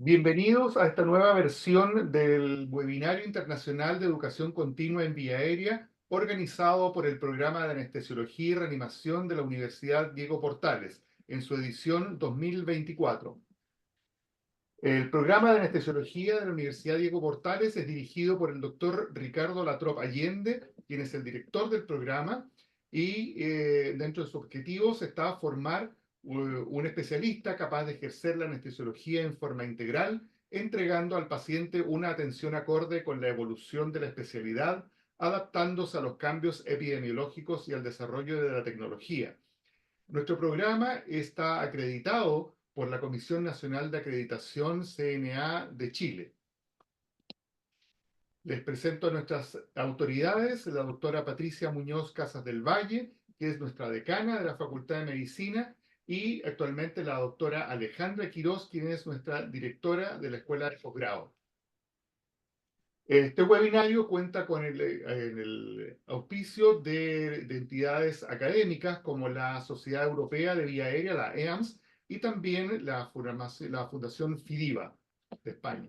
Bienvenidos a esta nueva versión del Webinario Internacional de Educación Continua en Vía Aérea, organizado por el Programa de Anestesiología y Reanimación de la Universidad Diego Portales, en su edición 2024. El programa de anestesiología de la Universidad Diego Portales es dirigido por el doctor Ricardo Latrop Allende, quien es el director del programa, y dentro de sus objetivos está formar un especialista capaz de ejercer la anestesiología en forma integral, entregando al paciente una atención acorde con la evolución de la especialidad, adaptándose a los cambios epidemiológicos y al desarrollo de la tecnología. Nuestro programa está acreditado por la Comisión Nacional de Acreditación CNA de Chile. Les presento a nuestras autoridades, la doctora Patricia Muñoz Casas del Valle, que es nuestra decana de la Facultad de Medicina, y actualmente la doctora Alejandra Quirós, quien es nuestra directora de la Escuela de Posgrado. Este webinario cuenta con el auspicio de entidades académicas como la Sociedad Europea de Vía Aérea, la EAMS, y también la Fundación FIDIVA de España.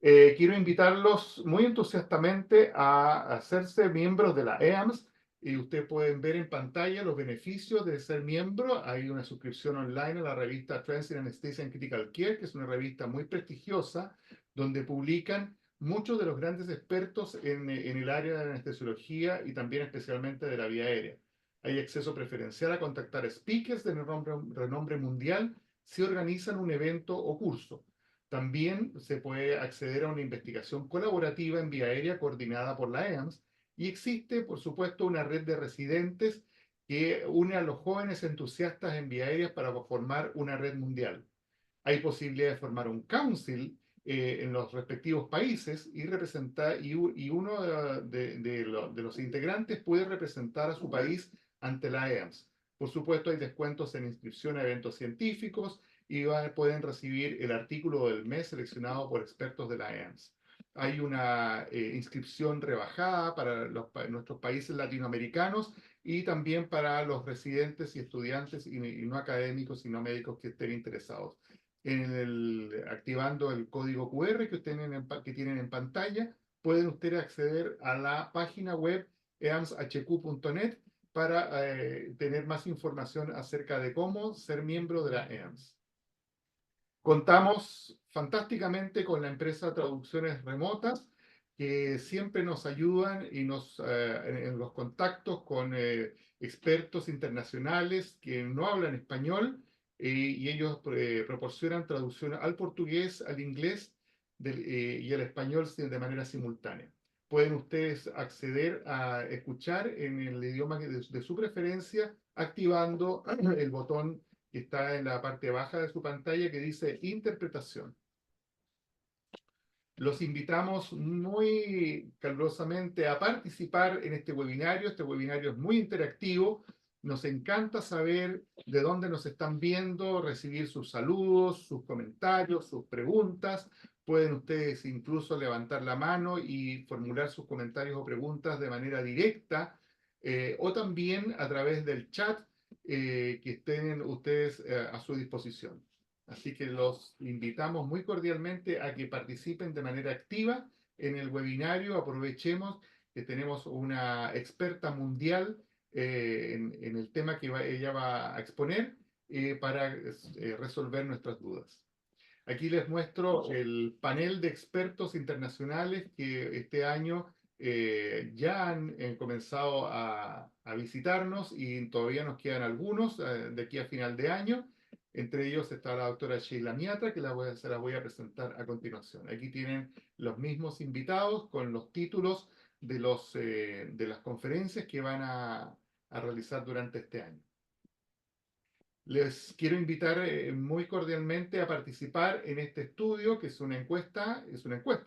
Quiero invitarlos muy entusiastamente a hacerse miembros de la EAMS, y ustedes pueden ver en pantalla los beneficios de ser miembro. Hay una suscripción online a la revista Trends in Anesthesia and Critical Care, que es una revista muy prestigiosa, donde publican muchos de los grandes expertos en el área de la anestesiología y también especialmente de la vía aérea. Hay acceso preferencial a contactar speakers de renombre mundial si organizan un evento o curso. También se puede acceder a una investigación colaborativa en vía aérea coordinada por la EAMS, y existe, por supuesto, una red de residentes que une a los jóvenes entusiastas en vía aérea para formar una red mundial. Hay posibilidad de formar un council en los respectivos países y uno de los integrantes puede representar a su país ante la EAMS. Por supuesto, hay descuentos en inscripción a eventos científicos y pueden recibir el artículo del mes seleccionado por expertos de la EAMS. Hay una inscripción rebajada para nuestros países latinoamericanos y también para los residentes y estudiantes y no académicos y no médicos que estén interesados. Activando el código QR que tienen en pantalla, pueden ustedes acceder a la página web eamshq.net para tener más información acerca de cómo ser miembro de la EAMS. Contamos fantásticamente con la empresa Traducciones Remotas, que siempre nos ayudan y en los contactos con expertos internacionales que no hablan español, y ellos proporcionan traducción al portugués, al inglés y al español de manera simultánea. Pueden ustedes acceder a escuchar en el idioma de su preferencia, activando el botón que está en la parte baja de su pantalla que dice interpretación. Los invitamos muy calurosamente a participar en este webinario. Este webinario es muy interactivo. Nos encanta saber de dónde nos están viendo, recibir sus saludos, sus comentarios, sus preguntas. Pueden ustedes incluso levantar la mano y formular sus comentarios o preguntas de manera directa, o también a través del chat que estén ustedes a su disposición. Así que los invitamos muy cordialmente a que participen de manera activa en el webinario. Aprovechemos que tenemos una experta mundial en el tema que ella va a exponer para resolver nuestras dudas. Aquí les muestro el panel de expertos internacionales que este año ya han comenzado a visitarnos, y todavía nos quedan algunos de aquí a final de año. Entre ellos está la doctora Sheila Miatra, que se la voy a presentar a continuación. Aquí tienen los mismos invitados con los títulos de las conferencias que van a realizar durante este año. Les quiero invitar muy cordialmente a participar en este estudio, que es una encuesta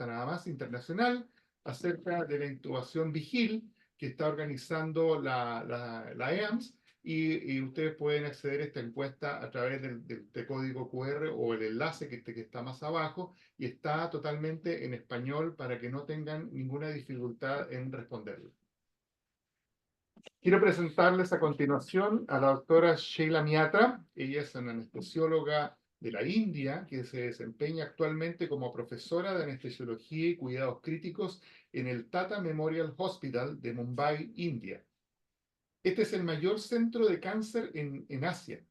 nada más internacional acerca de la intubación vigil que está organizando la EAMS, y ustedes pueden acceder a esta encuesta a través del código QR o el enlace que está más abajo, y está totalmente en español para que no tengan ninguna dificultad en responderla. Quiero presentarles a continuación a la doctora Sheila Miatra. Ella es una anestesióloga de la India, que se desempeña actualmente como profesora de anestesiología y cuidados críticos en el Tata Memorial Hospital de Mumbai, India. Este es el mayor centro de cáncer en Asia.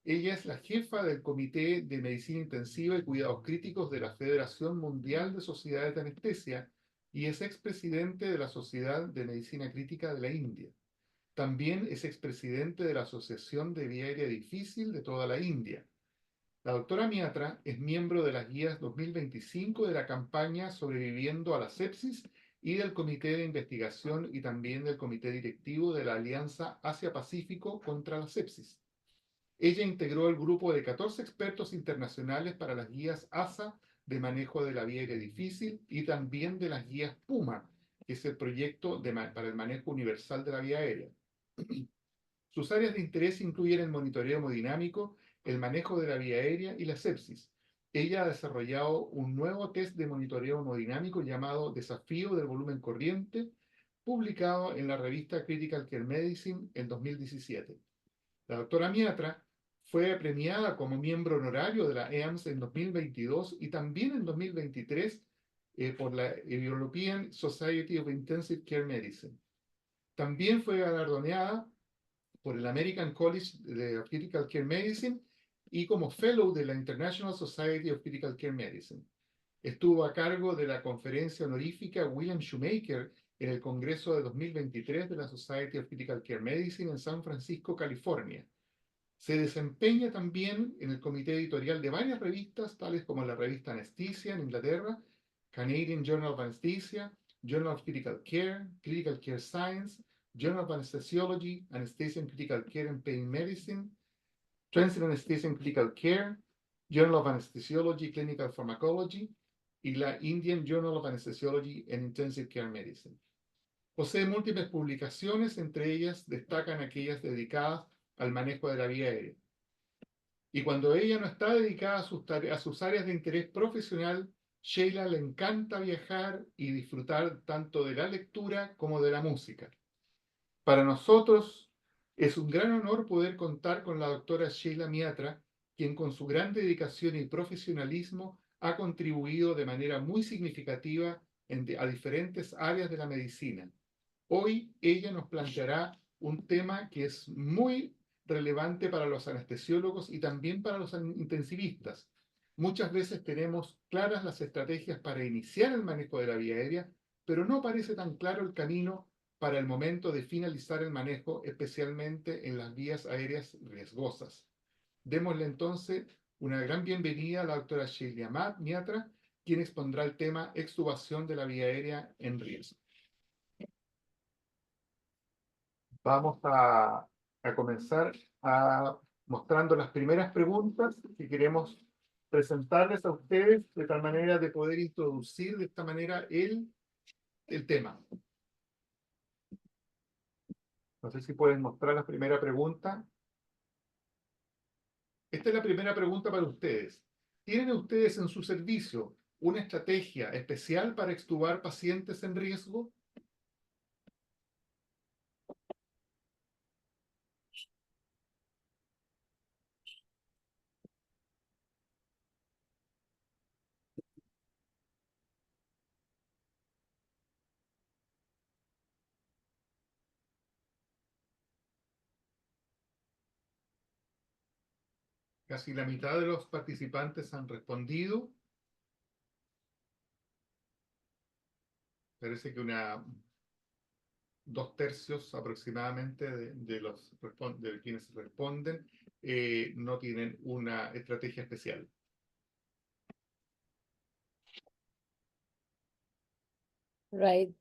Ella es la jefa del Comité de Medicina Intensiva y Cuidados Críticos de la Federación Mundial de Sociedades de Anestesia y es expresidente de la Sociedad de Medicina Crítica de la India. También es expresidente de la Asociación de Vía Aérea Difícil de toda la India. La doctora Miatra es miembro de las guías 2025 de la campaña Sobreviviendo a la Sepsis y del Comité de Investigación y también del Comité Directivo de la Alianza Asia-Pacífico contra la Sepsis. Ella integró el grupo de 14 expertos internacionales para las guías ASA de manejo de la vía aérea difícil y también de las guías PUMA, que es el proyecto para el manejo universal de la vía aérea. Sus áreas de interés incluyen el monitoreo hemodinámico, el manejo de la vía aérea y la sepsis. Ella ha desarrollado un nuevo test de monitoreo hemodinámico llamado Desafío del Volumen Corriente, publicado en la revista Critical Care Medicine en 2017. La doctora Miatra fue premiada como miembro honorario de la EAMS en 2022 y también en 2023 por la European Society of Intensive Care Medicine. También fue galardonada por el American College of Critical Care Medicine y como Fellow de la International Society of Critical Care Medicine. Estuvo a cargo de la conferencia honorífica William Shoemaker en el Congreso de 2023 de la Society of Critical Care Medicine en San Francisco, California. Se desempeña también en el comité editorial de varias revistas, tales como la revista Anesthesia en Inglaterra, Canadian Journal of Anesthesia, Journal of Critical Care, Critical Care Science, Journal of Anesthesiology, Anesthesia and Critical Care and Pain Medicine, Transit Anesthesia and Critical Care, Journal of Anesthesiology, Clinical Pharmacology y la Indian Journal of Anesthesiology and Intensive Care Medicine. Posee múltiples publicaciones, entre ellas destacan aquellas dedicadas al manejo de la vía aérea. Y cuando ella no está dedicada a sus áreas de interés profesional, Sheila le encanta viajar y disfrutar tanto de la lectura como de la música. Para nosotros es un gran honor poder contar con la doctora Sheila Miatra, quien con su gran dedicación y profesionalismo ha contribuido de manera muy significativa a diferentes áreas de la medicina. Hoy ella nos planteará un tema que es muy relevante para los anestesiólogos y también para los intensivistas. Muchas veces tenemos claras las estrategias para iniciar el manejo de la vía aérea, pero no parece tan claro el camino para el momento de finalizar el manejo, especialmente en las vías aéreas riesgosas. Démosle entonces una gran bienvenida a la doctora Sheila Miatra, quien expondrá el tema extubación de la vía aérea en riesgo. Vamos a comenzar mostrando las primeras preguntas que queremos presentarles a ustedes de tal manera de poder introducir de esta manera el tema. No sé si pueden mostrar la primera pregunta. Esta es la primera pregunta para ustedes. ¿Tienen ustedes en su servicio una estrategia especial para extubar pacientes en riesgo? Casi la mitad de los participantes han respondido. Parece que 2/3 aproximadamente de quienes responden no tienen una estrategia especial. Right.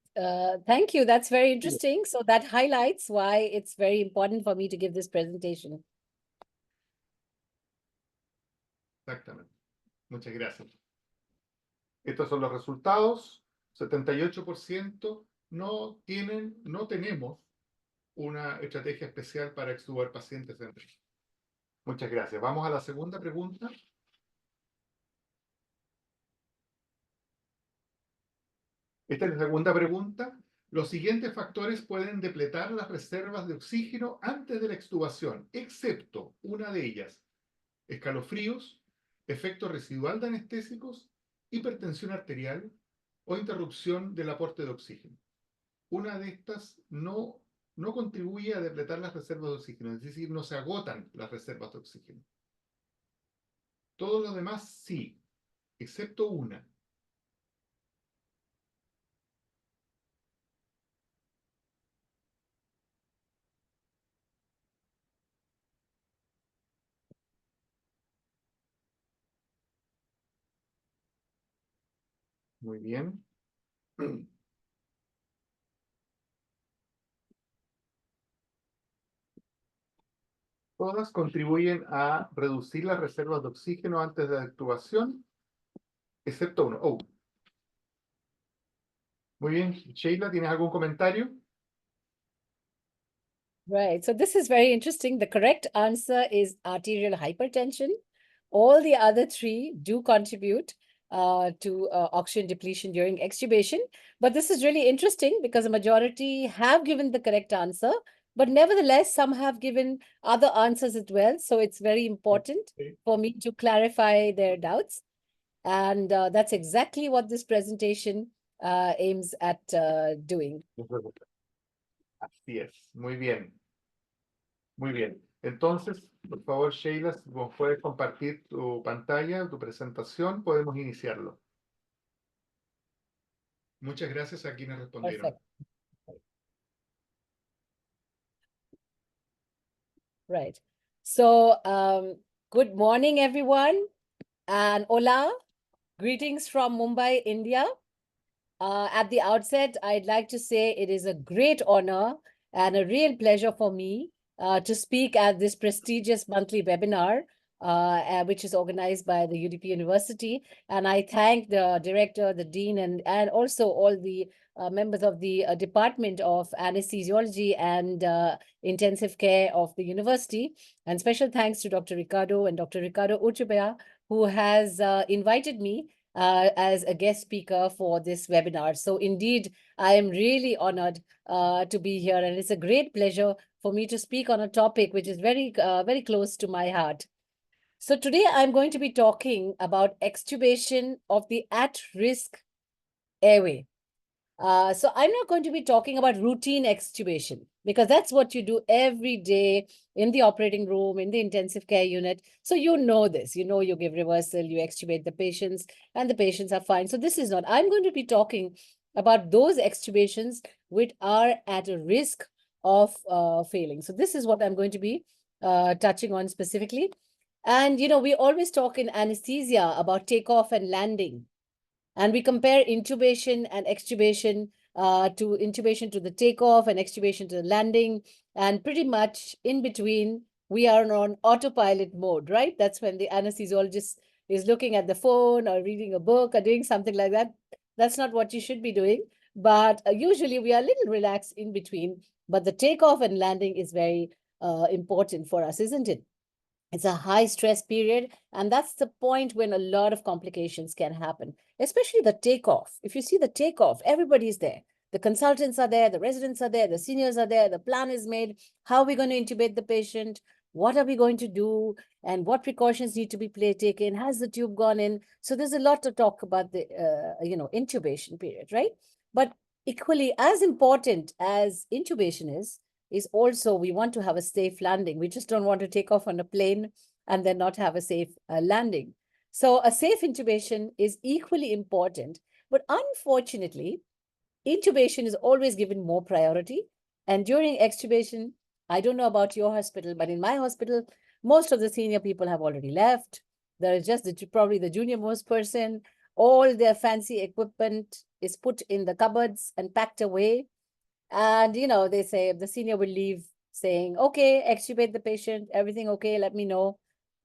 Thank you. That's very interesting. So that highlights why it's very important for me to give this presentation. Exactamente. Muchas gracias. Estos son los resultados. 78% no tenemos una estrategia especial para extubar pacientes en riesgo. Muchas gracias. Vamos a la segunda pregunta. Esta es la segunda pregunta. Los siguientes factores pueden depletar las reservas de oxígeno antes de la extubación, excepto una de ellas: escalofríos, efecto residual de anestésicos, hipertensión arterial o interrupción del aporte de oxígeno. Una de estas no contribuye a depletar las reservas de oxígeno, es decir, no se agotan las reservas de oxígeno. Todos los demás sí, excepto una. Muy bien. Todas contribuyen a reducir las reservas de oxígeno antes de la extubación, excepto uno. Oh. Muy bien, Sheila, ¿tienes algún comentario? Right. So this is very interesting. The correct answer is arterial hypertension. All the other three do contribute to oxygen depletion during extubation. But this is really interesting because a majority have given the correct answer, but nevertheless, some have given other answers as well. So it's very important for me to clarify their doubts. And that's exactly what this presentation aims at doing. Así es, muy bien. Muy bien. Entonces, por favor, Sheila, si vos puedes compartir tu pantalla, tu presentación, podemos iniciarlo. Muchas gracias a quienes respondieron. Perfect. Right. So, good morning, everyone. And hola, greetings from Mumbai, India. At the outset, I'd like to say it is a great honor and a real pleasure for me to speak at this prestigious monthly webinar, which is organized by the UDP University. And I thank the director, the dean, and also all the members of the Department of Anesthesiology and Intensive Care of the university. And special thanks to Dr. Ricardo and Dr. Ricardo Urtubea, who has invited me as a guest speaker for this webinar. So indeed, I am really honored to be here, and it's a great pleasure for me to speak on a topic which is very, very close to my heart. So today I'm going to be talking about extubation of the at-risk airway. So I'm not going to be talking about routine extubation because that's what you do every day in the operating room, in the intensive care unit. So you know this, you know, you give reversal, you extubate the patients and the patients are fine. So this is not, I'm going to be talking about those extubations which are at a risk of failing. So this is what I'm going to be touching on specifically. And, you know, we always talk in anesthesia about takeoff and landing. And we compare intubation and extubation to intubation to the takeoff and extubation to the landing. And pretty much in between, we are on autopilot mode, right? That's when the anesthesiologist is looking at the phone or reading a book or doing something like that. That's not what you should be doing. But usually we are a little relaxed in between. But the takeoff and landing is very important for us, isn't it? It's a high stress period, and that's the point when a lot of complications can happen, especially the takeoff. If you see the takeoff, everybody's there. The consultants are there, the residents are there, the seniors are there, the plan is made. How are we going to intubate the patient? What are we going to do? And what precautions need to be taken? Has the tube gone in? So there's a lot to talk about the, intubation period, right? But equally as important as intubation is also we want to have a safe landing. We just don't want to take off on a plane and then not have a safe landing. So a safe intubation is equally important, but unfortunately, intubation is always given more priority. And during extubation, I don't know about your hospital, but in my hospital, most of the senior people have already left. There is just probably the junior most person. All their fancy equipment is put in the cupboards and packed away. And, you know, they say the senior will leave saying, okay, extubate the patient, everything okay, let me know.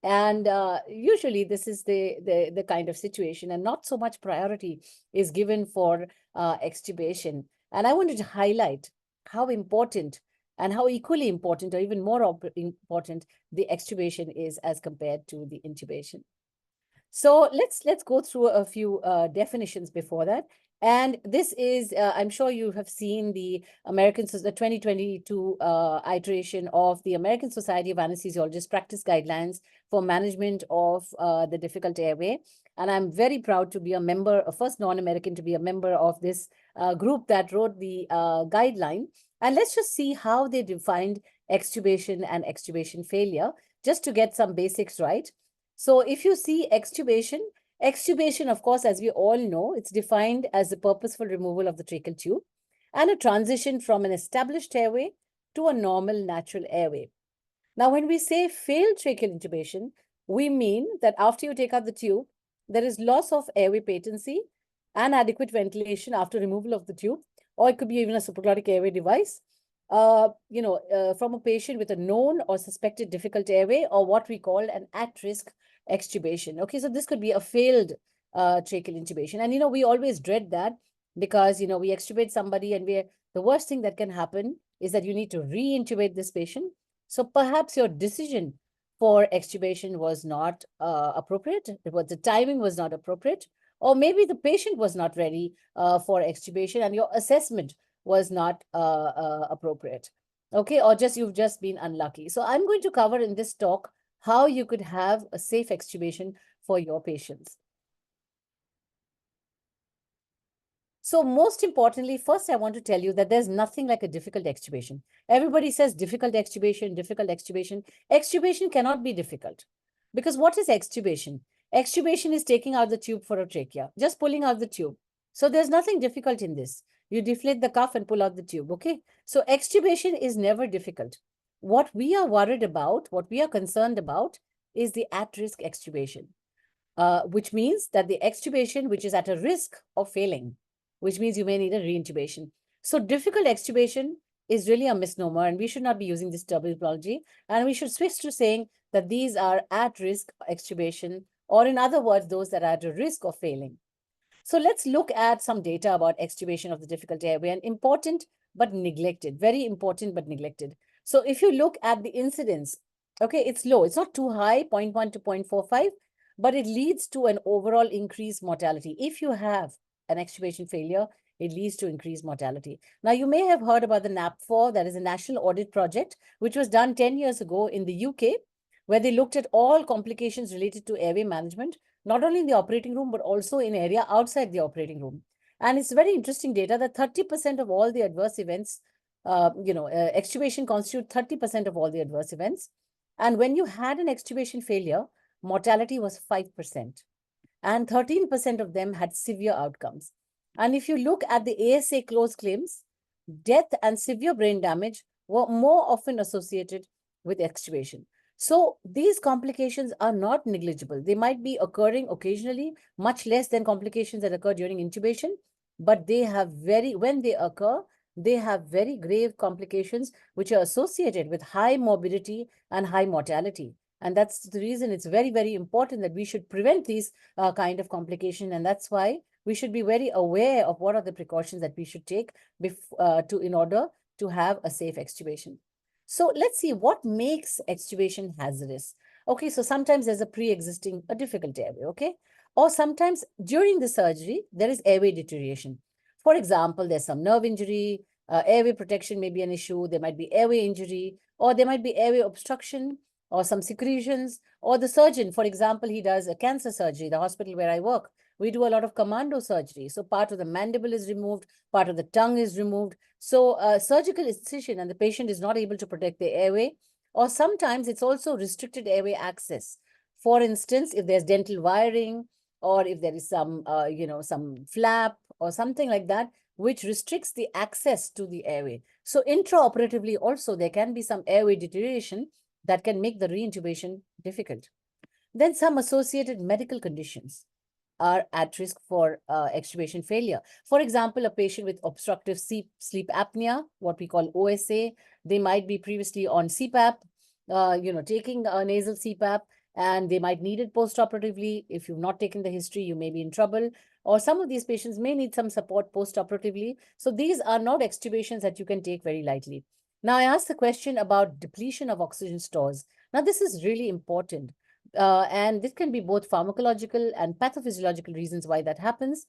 And usually this is the kind of situation, and not so much priority is given for extubation. And I wanted to highlight how important and how equally important or even more important the extubation is as compared to the intubation. So let's go through a few definitions before that. And this is, I'm sure you have seen the 2022 iteration of the American Society of Anesthesiologists practice guidelines for management of the difficult airway. And I'm very proud to be a member, a first non-American to be a member of this group that wrote the guideline. And let's just see how they defined extubation and extubation failure, just to get some basics right. So if you see extubation, of course, as we all know, it's defined as the purposeful removal of the tracheal tube and a transition from an established airway to a normal natural airway. Now, when we say failed tracheal intubation, we mean that after you take out the tube, there is loss of airway patency and adequate ventilation after removal of the tube, or it could be even a supraglottic airway device, from a patient with a known or suspected difficult airway, or what we call an at-risk extubation. Okay, so this could be a failed tracheal intubation. And, we always dread that because, we extubate somebody and the worst thing that can happen is that you need to re-intubate this patient. So perhaps your decision for extubation was not appropriate. The timing was not appropriate, or maybe the patient was not ready for extubation and your assessment was not appropriate. Okay, or you've just been unlucky. So I'm going to cover in this talk how you could have a safe extubation for your patients. So most importantly, first I want to tell you that there's nothing like a difficult extubation. Everybody says difficult extubation, difficult extubation. Extubation cannot be difficult. Because what is extubation? Extubation is taking out the tube for a trachea, just pulling out the tube. So there's nothing difficult in this. You deflate the cuff and pull out the tube, okay? So extubation is never difficult. What we are worried about, what we are concerned about is the at-risk extubation, which means that the extubation which is at a risk of failing, which means you may need a reintubation. So difficult extubation is really a misnomer, and we should not be using this terminology. And we should switch to saying that these are at-risk extubation, or in other words, those that are at a risk of failing. So let's look at some data about extubation of the difficult airway, and important but neglected, very important but neglected. So if you look at the incidence, okay, it's low. It's not too high, 0.1 to 0.45, but it leads to an overall increased mortality. If you have an extubation failure, it leads to increased mortality. Now, you may have heard about the NAPFOR, that is a National Audit Project, which was done 10 years ago in the UK, where they looked at all complications related to airway management, not only in the operating room, but also in area outside the operating room. And it's very interesting data that 30% of all the adverse events, extubation constitute 30% of all the adverse events. And when you had an extubation failure, mortality was 5%. And 13% of them had severe outcomes. And if you look at the ASA closed claims, death and severe brain damage were more often associated with extubation. So these complications are not negligible. They might be occurring occasionally, much less than complications that occur during intubation, but when they occur, they have very grave complications which are associated with high morbidity and high mortality. And that's the reason it's very, very important that we should prevent these kind of complication. And that's why we should be very aware of what are the precautions that we should take in order to have a safe extubation. So let's see what makes extubation hazardous. Okay, so sometimes there's a difficult airway, okay? Or sometimes during the surgery, there is airway deterioration. For example, there's some nerve injury, airway protection may be an issue, there might be airway injury, or there might be airway obstruction, or some secretions, or the surgeon, for example, he does a cancer surgery, the hospital where I work, we do a lot of commando surgery. So part of the mandible is removed, part of the tongue is removed. So surgical incision and the patient is not able to protect the airway, or sometimes it's also restricted airway access. For instance, if there's dental wiring, or if there is some flap or something like that, which restricts the access to the airway. So intraoperatively also, there can be some airway deterioration that can make the reintubation difficult. Then some associated medical conditions are at risk for extubation failure. For example, a patient with obstructive sleep apnea, what we call OSA, they might be previously on CPAP, taking a nasal CPAP, and they might need it postoperatively. If you've not taken the history, you may be in trouble. Or some of these patients may need some support postoperatively. So these are not extubations that you can take very lightly. Now, I asked the question about depletion of oxygen stores. Now, this is really important. And this can be both pharmacological and pathophysiological reasons why that happens.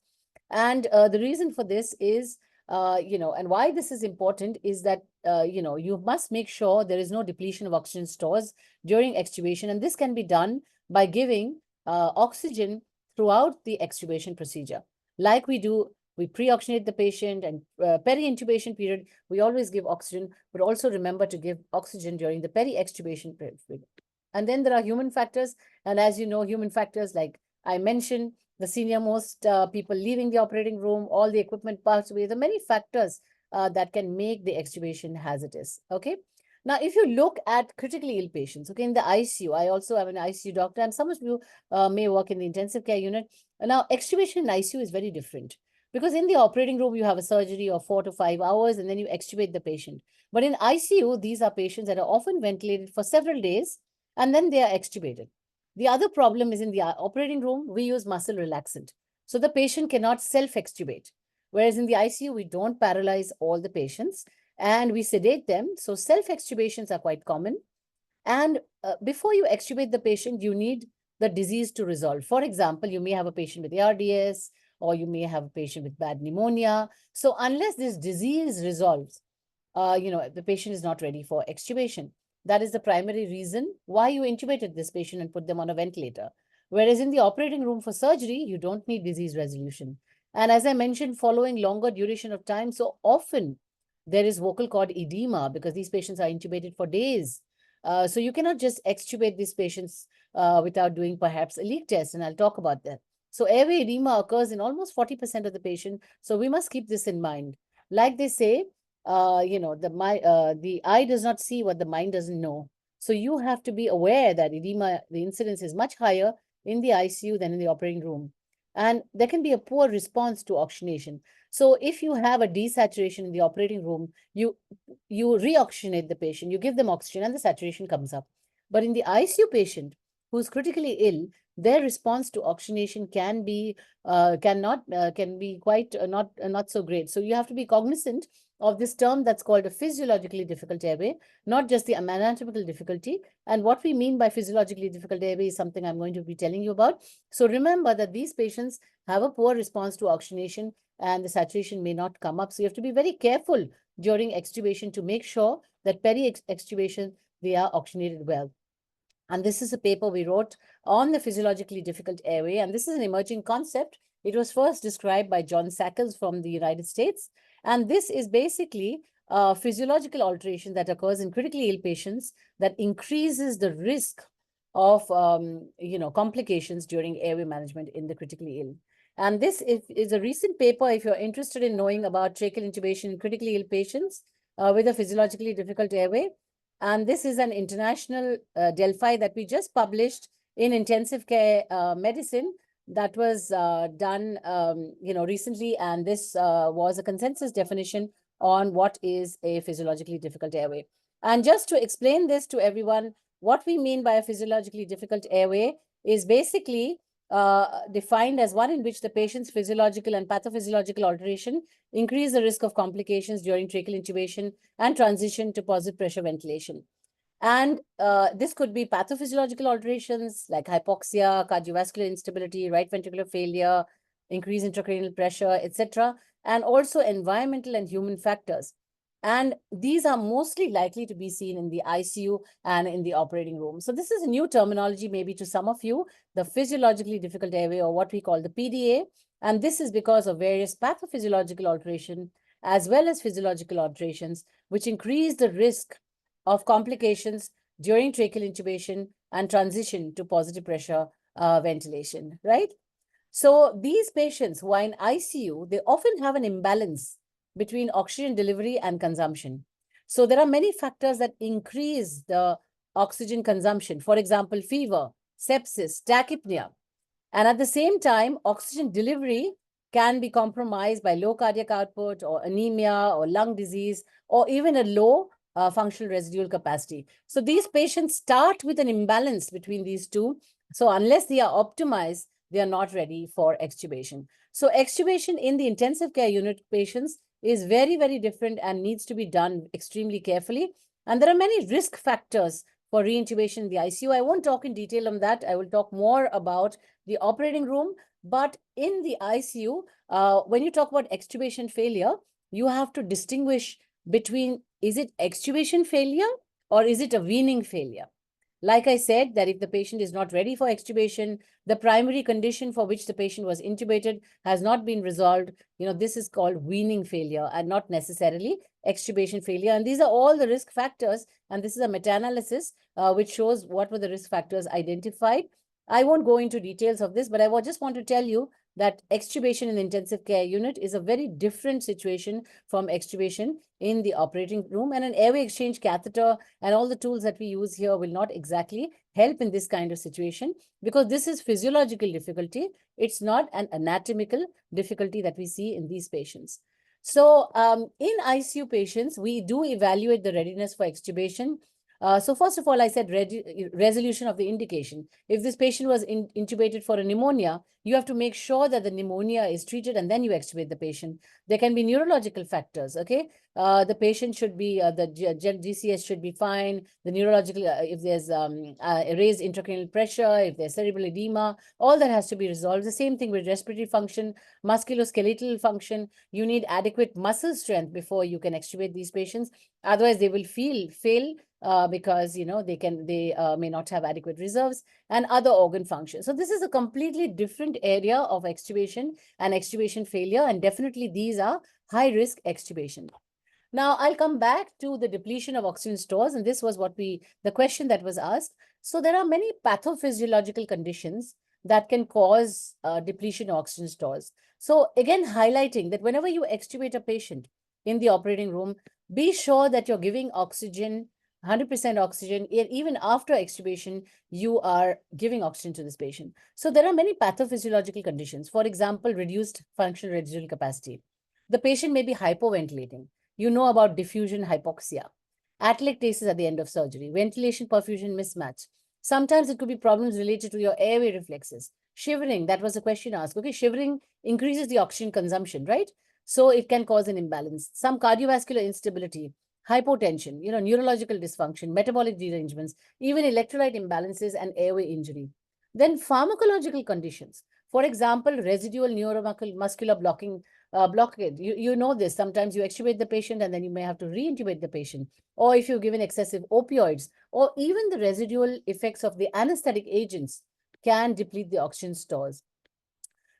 And the reason for this is, and why this is important is that, you must make sure there is no depletion of oxygen stores during extubation. And this can be done by giving oxygen throughout the extubation procedure. Like we do, we pre-oxygenate the patient, and peri-intubation period, we always give oxygen, but also remember to give oxygen during the peri-extubation period. And then there are human factors. And as you know, human factors, like I mentioned, the senior most people leaving the operating room, all the equipment passed away. There are many factors that can make the extubation hazardous. Okay. Now, if you look at critically ill patients, okay, in the ICU, I also am an ICU doctor, and some of you may work in the intensive care unit. Now, extubation in ICU is very different, because in the operating room, you have a surgery of 4 to 5 hours, and then you extubate the patient. But in ICU, these are patients that are often ventilated for several days, and then they are extubated. The other problem is in the operating room, we use muscle relaxant. So the patient cannot self-extubate. Whereas in the ICU, we don't paralyze all the patients and we sedate them. So self-extubations are quite common. And before you extubate the patient, you need the disease to resolve. For example, you may have a patient with ARDS, or you may have a patient with bad pneumonia. So unless this disease resolves, the patient is not ready for extubation. That is the primary reason why you intubated this patient and put them on a ventilator. Whereas in the operating room for surgery, you don't need disease resolution. And as I mentioned, following longer duration of time, so often there is vocal cord edema because these patients are intubated for days. So you cannot just extubate these patients without doing perhaps a leak test, and I'll talk about that. So airway edema occurs in almost 40% of the patient. So we must keep this in mind. Like they say, the eye does not see what the mind doesn't know. So you have to be aware that edema, the incidence is much higher in the ICU than in the operating room. And there can be a poor response to oxygenation. So if you have a desaturation in the operating room, you reoxygenate the patient, you give them oxygen, and the saturation comes up. But in the ICU patient who's critically ill, their response to oxygenation can be quite not so great. So you have to be cognizant of this term that's called a physiologically difficult airway, not just the anatomical difficulty. And what we mean by physiologically difficult airway is something I'm going to be telling you about. So remember that these patients have a poor response to oxygenation and the saturation may not come up. So you have to be very careful during extubation to make sure that peri-extubation, they are oxygenated well. And this is a paper we wrote on the physiologically difficult airway. And this is an emerging concept. It was first described by John Sackles from the United States. And this is basically a physiological alteration that occurs in critically ill patients that increases the risk of complications during airway management in the critically ill. And this is a recent paper if you're interested in knowing about tracheal intubation in critically ill patients with a physiologically difficult airway. And this is an international Delphi that we just published in intensive care medicine that was done recently. And this was a consensus definition on what is a physiologically difficult airway. And just to explain this to everyone, what we mean by a physiologically difficult airway is basically defined as one in which the patient's physiological and pathophysiological alteration increase the risk of complications during tracheal intubation and transition to positive pressure ventilation. And this could be pathophysiological alterations like hypoxia, cardiovascular instability, right ventricular failure, increased intracranial pressure, etc., and also environmental and human factors. And these are mostly likely to be seen in the ICU and in the operating room. So this is a new terminology maybe to some of you, the physiologically difficult airway, or what we call the PDA. And this is because of various pathophysiological alteration as well as physiological alterations, which increase the risk of complications during tracheal intubation and transition to positive pressure ventilation, right? So these patients who are in ICU, they often have an imbalance between oxygen delivery and consumption. So there are many factors that increase the oxygen consumption. For example, fever, sepsis, tachypnea. And at the same time, oxygen delivery can be compromised by low cardiac output or anemia or lung disease or even a low functional residual capacity. So these patients start with an imbalance between these two. So unless they are optimized, they are not ready for extubation. So extubation in the intensive care unit patients is very, very different and needs to be done extremely carefully. And there are many risk factors for reintubation in the ICU. I won't talk in detail on that. I will talk more about the operating room. But in the ICU, when you talk about extubation failure, you have to distinguish between, is it extubation failure or is it a weaning failure? Like I said, that if the patient is not ready for extubation, the primary condition for which the patient was intubated has not been resolved, this is called weaning failure and not necessarily extubation failure. And these are all the risk factors. And this is a meta-analysis which shows what were the risk factors identified. I won't go into details of this, but I just want to tell you that extubation in the intensive care unit is a very different situation from extubation in the operating room. And an airway exchange catheter and all the tools that we use here will not exactly help in this kind of situation, because this is physiological difficulty. It's not an anatomical difficulty that we see in these patients. So in ICU patients, we do evaluate the readiness for extubation. So first of all, I said resolution of the indication. If this patient was intubated for a pneumonia, you have to make sure that the pneumonia is treated and then you extubate the patient. There can be neurological factors, okay? The patient should be, the GCS should be fine. The neurological, if there's raised intracranial pressure, if there's cerebral edema, all that has to be resolved. The same thing with respiratory function, musculoskeletal function. You need adequate muscle strength before you can extubate these patients. Otherwise, they will fail because they may not have adequate reserves and other organ functions. So this is a completely different area of extubation and extubation failure, and definitely these are high risk extubation. Now I'll come back to the depletion of oxygen stores, and this was the question that was asked. So there are many pathophysiological conditions that can cause depletion of oxygen stores. So again, highlighting that whenever you extubate a patient in the operating room, be sure that you're giving oxygen, 100% oxygen. Even after extubation, you are giving oxygen to this patient. So there are many pathophysiological conditions. For example, reduced functional residual capacity. The patient may be hypoventilating. You know about diffusion hypoxia, atelectasis at the end of surgery, ventilation perfusion mismatch. Sometimes it could be problems related to your airway reflexes. Shivering, that was a question asked. Okay, shivering increases the oxygen consumption, right? So it can cause an imbalance. Some cardiovascular instability, hypotension, neurological dysfunction, metabolic derangements, even electrolyte imbalances and airway injury. Then pharmacological conditions. For example, residual neuromuscular blockade. You know this. Sometimes you extubate the patient and then you may have to re-intubate the patient. Or if you've given excessive opioids, or even the residual effects of the anesthetic agents can deplete the oxygen stores.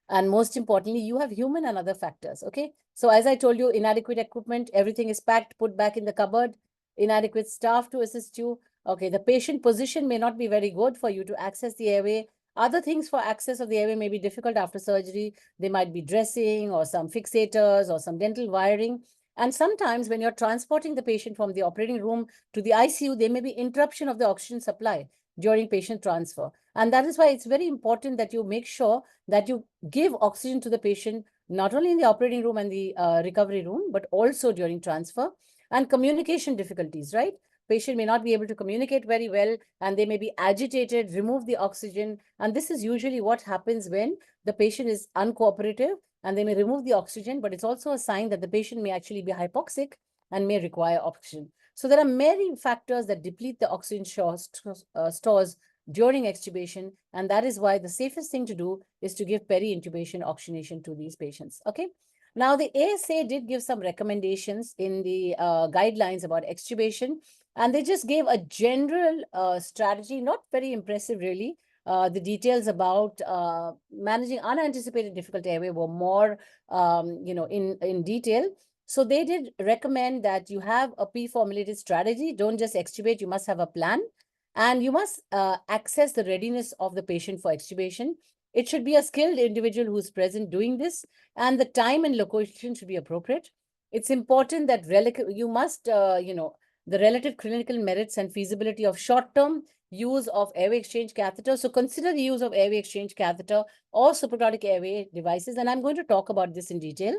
And most importantly, you have human and other factors, okay? So as I told you, inadequate equipment, everything is packed, put back in the cupboard, inadequate staff to assist you. Okay, the patient position may not be very good for you to access the airway. Other things for access of the airway may be difficult after surgery. They might be dressing or some fixators or some dental wiring. And sometimes when you're transporting the patient from the operating room to the ICU, there may be interruption of the oxygen supply during patient transfer. And that is why it's very important that you make sure that you give oxygen to the patient, not only in the operating room and the recovery room, but also during transfer. And communication difficulties, right? Patient may not be able to communicate very well and they may be agitated, remove the oxygen. And this is usually what happens when the patient is uncooperative and they may remove the oxygen, but it's also a sign that the patient may actually be hypoxic and may require oxygen. So there are many factors that deplete the oxygen stores during extubation, and that is why the safest thing to do is to give peri-intubation oxygenation to these patients, okay? Now, the ASA did give some recommendations in the guidelines about extubation, and they just gave a general strategy, not very impressive really. The details about managing unanticipated difficult airway were more, in detail. So they did recommend that you have a pre-formulated strategy. Don't just extubate, you must have a plan. And you must access the readiness of the patient for extubation. It should be a skilled individual who's present doing this, and the time and location should be appropriate. It's important that you must, the relative clinical merits and feasibility of short-term use of airway exchange catheter. So consider the use of airway exchange catheter or supraglottic airway devices. And I'm going to talk about this in detail.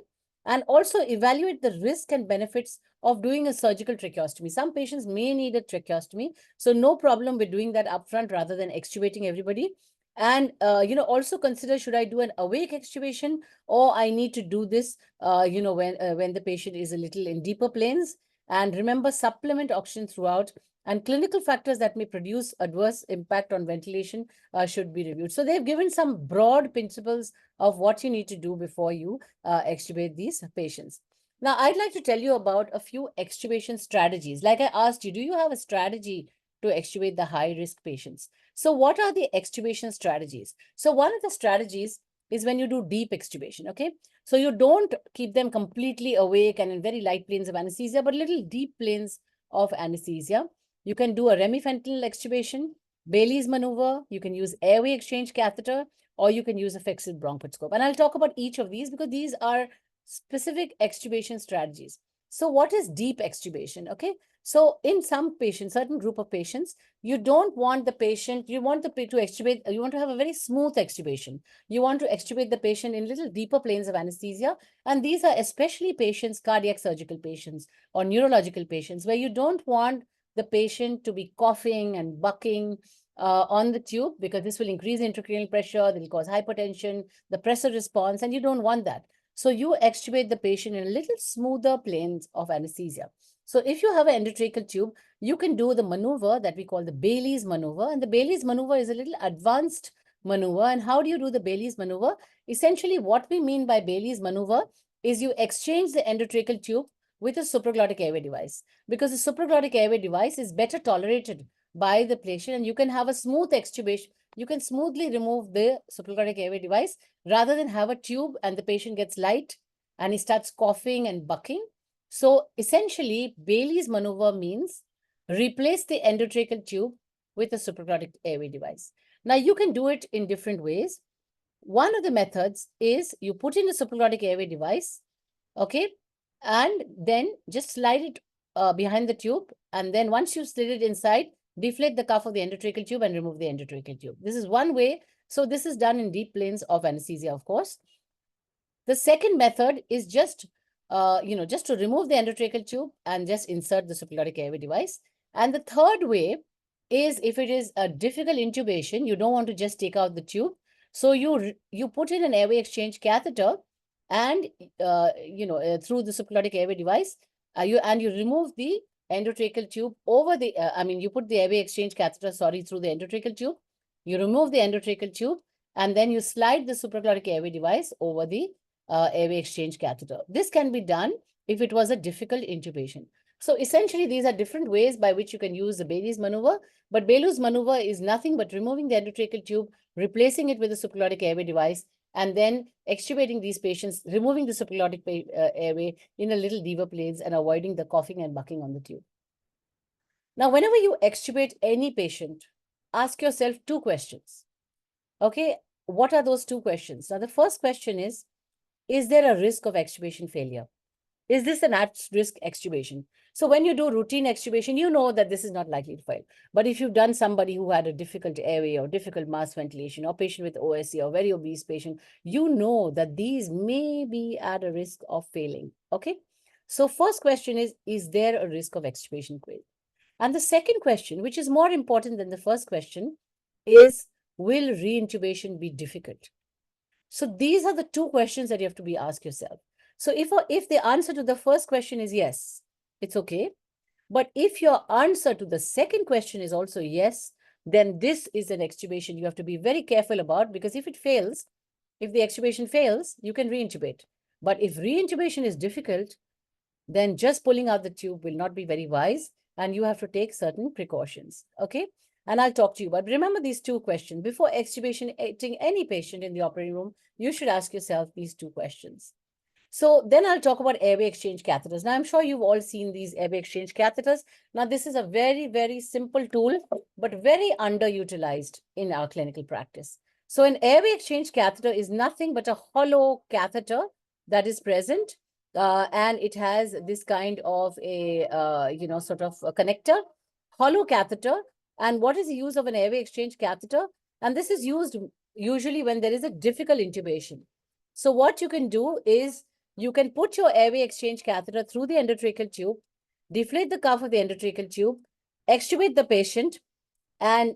And also evaluate the risk and benefits of doing a surgical tracheostomy. Some patients may need a tracheostomy, so no problem with doing that upfront rather than extubating everybody. And, also consider, should I do an awake extubation or I need to do this, when the patient is a little in deeper planes. And remember, supplement oxygen throughout, and clinical factors that may produce adverse impact on ventilation should be reviewed. So they've given some broad principles of what you need to do before you extubate these patients. Now, I'd like to tell you about a few extubation strategies. Like I asked you, do you have a strategy to extubate the high-risk patients? So what are the extubation strategies? So one of the strategies is when you do deep extubation, okay? So you don't keep them completely awake and in very light planes of anesthesia, but little deep planes of anesthesia. You can do a remifentanil extubation, Bailey's maneuver, you can use airway exchange catheter, or you can use a fixed bronchoscope. And I'll talk about each of these because these are specific extubation strategies. So what is deep extubation? Okay. So in some patients, certain group of patients, you don't want the patient, you want to extubate, you want to have a very smooth extubation. You want to extubate the patient in little deeper planes of anesthesia. And these are especially patients, cardiac surgical patients or neurological patients, where you don't want the patient to be coughing and bucking on the tube, because this will increase intracranial pressure, that will cause hypertension, the pressor response, and you don't want that. So you extubate the patient in a little smoother planes of anesthesia. So if you have an endotracheal tube, you can do the maneuver that we call the Bailey's maneuver. And the Bailey's maneuver is a little advanced maneuver. And how do you do the Bailey's maneuver? Essentially, what we mean by Bailey's maneuver is you exchange the endotracheal tube with a supraglottic airway device, because the supraglottic airway device is better tolerated by the patient, and you can have a smooth extubation. You can smoothly remove the supraglottic airway device rather than have a tube and the patient gets light and he starts coughing and bucking. So essentially, Bailey's maneuver means replace the endotracheal tube with a supraglottic airway device. Now, you can do it in different ways. One of the methods is you put in a supraglottic airway device, okay, and then just slide it behind the tube. And then once you slid it inside, deflate the cuff of the endotracheal tube and remove the endotracheal tube. This is one way. So this is done in deep planes of anesthesia, of course. The second method is just, just to remove the endotracheal tube and just insert the supraglottic airway device. And the third way is if it is a difficult intubation, you don't want to just take out the tube. So you put in an airway exchange catheter and, through the supraglottic airway device, you remove the endotracheal tube over the, you put the airway exchange catheter, through the endotracheal tube. You remove the endotracheal tube and then you slide the supraglottic airway device over the airway exchange catheter. This can be done if it was a difficult intubation. So essentially, these are different ways by which you can use the Bailey's maneuver. But Bailey's maneuver is nothing but removing the endotracheal tube, replacing it with a supraglottic airway device, and then extubating these patients, removing the supraglottic airway in a little deeper planes and avoiding the coughing and bucking on the tube. Now, whenever you extubate any patient, ask yourself two questions. Okay, what are those two questions? Now, the first question is there a risk of extubation failure? Is this an at-risk extubation? So when you do routine extubation, you know that this is not likely to fail. But if you've done somebody who had a difficult airway or difficult mask ventilation or patient with OSC or very obese patient, you know that these may be at a risk of failing, okay? So first question is there a risk of extubation failure? And the second question, which is more important than the first question, is will reintubation be difficult? So these are the two questions that you have to be asked yourself. So if the answer to the first question is yes, it's okay. But if your answer to the second question is also yes, then this is an extubation you have to be very careful about, because if it fails, if the extubation fails, you can reintubate. But if reintubation is difficult, then just pulling out the tube will not be very wise, and you have to take certain precautions, okay? And I'll talk to you about, remember these two questions. Before extubating any patient in the operating room, you should ask yourself these two questions. So then I'll talk about airway exchange catheters. Now, I'm sure you've all seen these airway exchange catheters. Now, this is a very, very simple tool, but very underutilized in our clinical practice. So an airway exchange catheter is nothing but a hollow catheter that is present, and it has this kind of a, sort of a connector, hollow catheter. And what is the use of an airway exchange catheter? And this is used usually when there is a difficult intubation. So what you can do is you can put your airway exchange catheter through the endotracheal tube, deflate the cuff of the endotracheal tube, extubate the patient, and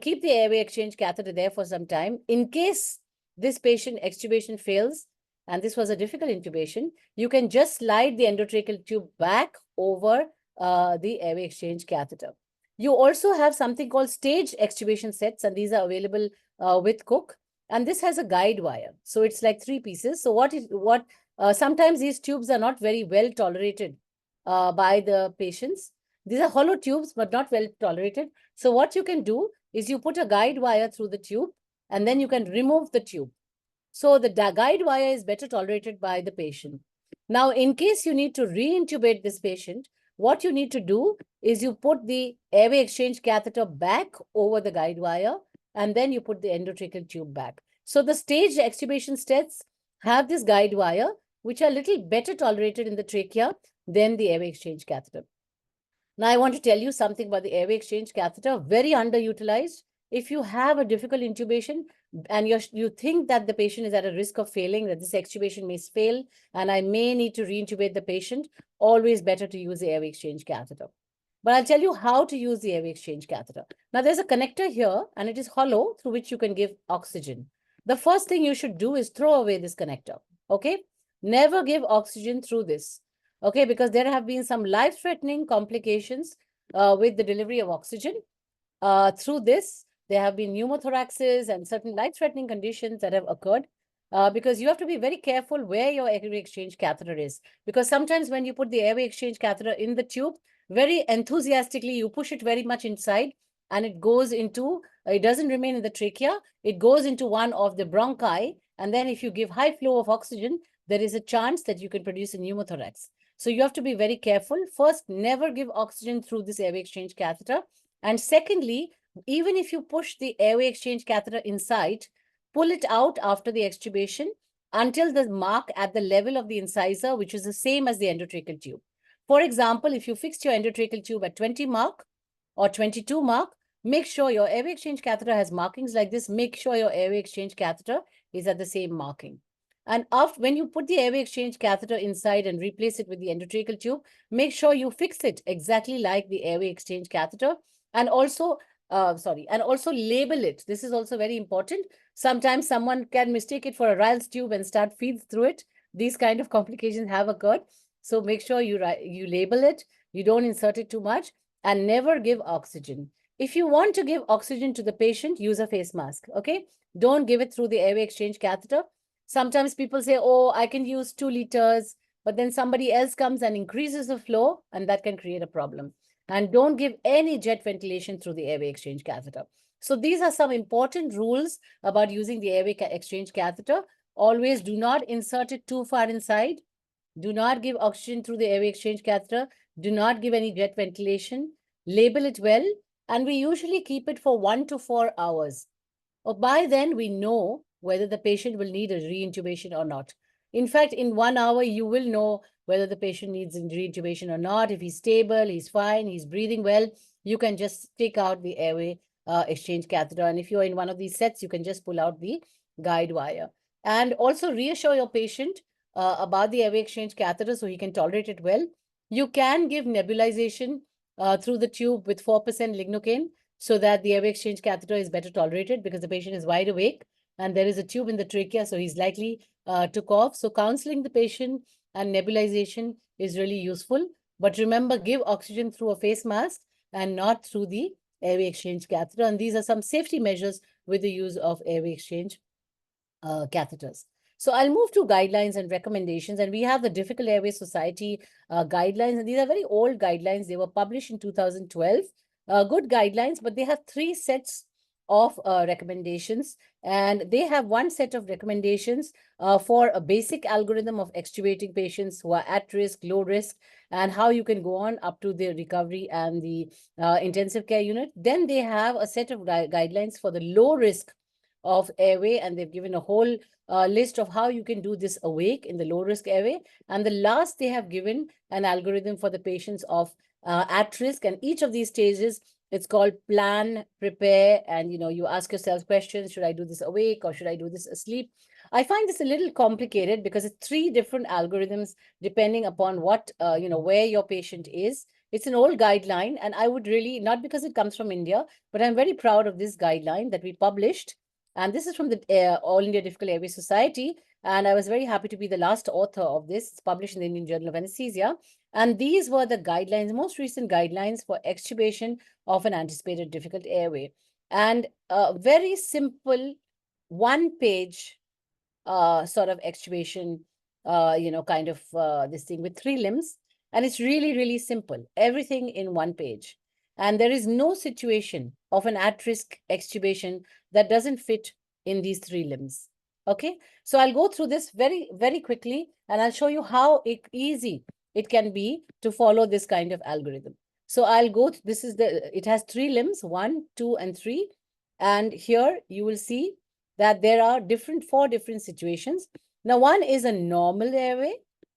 keep the airway exchange catheter there for some time. In case this patient extubation fails, and this was a difficult intubation, you can just slide the endotracheal tube back over the airway exchange catheter. You also have something called stage extubation sets, and these are available with Cook. And this has a guide wire. So it's like 3 pieces. So sometimes these tubes are not very well tolerated by the patients. These are hollow tubes, but not well tolerated. So what you can do is you put a guide wire through the tube, and then you can remove the tube. So the guide wire is better tolerated by the patient. Now, in case you need to re-intubate this patient, what you need to do is you put the airway exchange catheter back over the guide wire, and then you put the endotracheal tube back. So the staged extubation sets have this guide wire, which are a little better tolerated in the trachea than the airway exchange catheter. Now, I want to tell you something about the airway exchange catheter, very underutilized. If you have a difficult intubation and you think that the patient is at a risk of failing, that this extubation may fail, and I may need to reintubate the patient, always better to use the airway exchange catheter. But I'll tell you how to use the airway exchange catheter. Now, there's a connector here, and it is hollow, through which you can give oxygen. The first thing you should do is throw away this connector, okay? Never give oxygen through this, okay? Because there have been some life-threatening complications with the delivery of oxygen. Through this, there have been pneumothoraxes and certain life-threatening conditions that have occurred because you have to be very careful where your airway exchange catheter is. Because sometimes when you put the airway exchange catheter in the tube, very enthusiastically, you push it very much inside, and it goes into, it doesn't remain in the trachea, it goes into one of the bronchi. And then if you give high flow of oxygen, there is a chance that you can produce a pneumothorax. So you have to be very careful. First, never give oxygen through this airway exchange catheter. And secondly, even if you push the airway exchange catheter inside, pull it out after the extubation until the mark at the level of the incisor, which is the same as the endotracheal tube. For example, if you fixed your endotracheal tube at 20 mark or 22 mark, make sure your airway exchange catheter has markings like this. Make sure your airway exchange catheter is at the same marking. And when you put the airway exchange catheter inside and replace it with the endotracheal tube, make sure you fix it exactly like the airway exchange catheter. And also, label it. This is also very important. Sometimes someone can mistake it for a Ryle's tube and start feeds through it. These kind of complications have occurred. So make sure you label it, you don't insert it too much, and never give oxygen. If you want to give oxygen to the patient, use a face mask, okay? Don't give it through the airway exchange catheter. Sometimes people say, oh, I can use 2 liters, but then somebody else comes and increases the flow, and that can create a problem. And don't give any jet ventilation through the airway exchange catheter. So these are some important rules about using the airway exchange catheter. Always do not insert it too far inside. Do not give oxygen through the airway exchange catheter. Do not give any jet ventilation. Label it well. And we usually keep it for 1 to 4 hours. By then, we know whether the patient will need a reintubation or not. In fact, in 1 hour, you will know whether the patient needs reintubation or not. If he's stable, he's fine, he's breathing well, you can just take out the airway exchange catheter. And if you're in one of these sets, you can just pull out the guide wire. And also reassure your patient about the airway exchange catheter so he can tolerate it well. You can give nebulization through the tube with 4% lignocaine so that the airway exchange catheter is better tolerated because the patient is wide awake and there is a tube in the trachea, so he's likely to cough. So counseling the patient and nebulization is really useful. But remember, give oxygen through a face mask and not through the airway exchange catheter. And these are some safety measures with the use of airway exchange catheters. So I'll move to guidelines and recommendations. And we have the Difficult Airway Society guidelines. And these are very old guidelines. They were published in 2012. Good guidelines, but they have 3 sets of recommendations. And they have one set of recommendations for a basic algorithm of extubating patients who are at risk, low risk, and how you can go on up to the recovery and the intensive care unit. Then they have a set of guidelines for the low risk of airway, and they've given a whole list of how you can do this awake in the low risk airway. And the last, they have given an algorithm for the patients of at risk. And each of these stages, it's called plan, prepare, and you ask yourself questions. Should I do this awake or should I do this asleep? I find this a little complicated because it's 3 different algorithms depending upon what, where your patient is. It's an old guideline, and I would really, not because it comes from India, but I'm very proud of this guideline that we published. And this is from the All India Difficult Airway Society. And I was very happy to be the last author of this. It's published in the Indian Journal of Anesthesia. And these were the guidelines, most recent guidelines for extubation of an anticipated difficult airway. And a very simple one-page sort of extubation, kind of this thing with 3 limbs. And it's really, really simple. Everything in one page. And there is no situation of an at-risk extubation that doesn't fit in these 3 limbs. Okay, so I'll go through this very, very quickly, and I'll show you how easy it can be to follow this kind of algorithm. So I'll go, it has 3 limbs, 1, 2, and 3. And here you will see that there are 4 different situations. Now, one is a normal airway.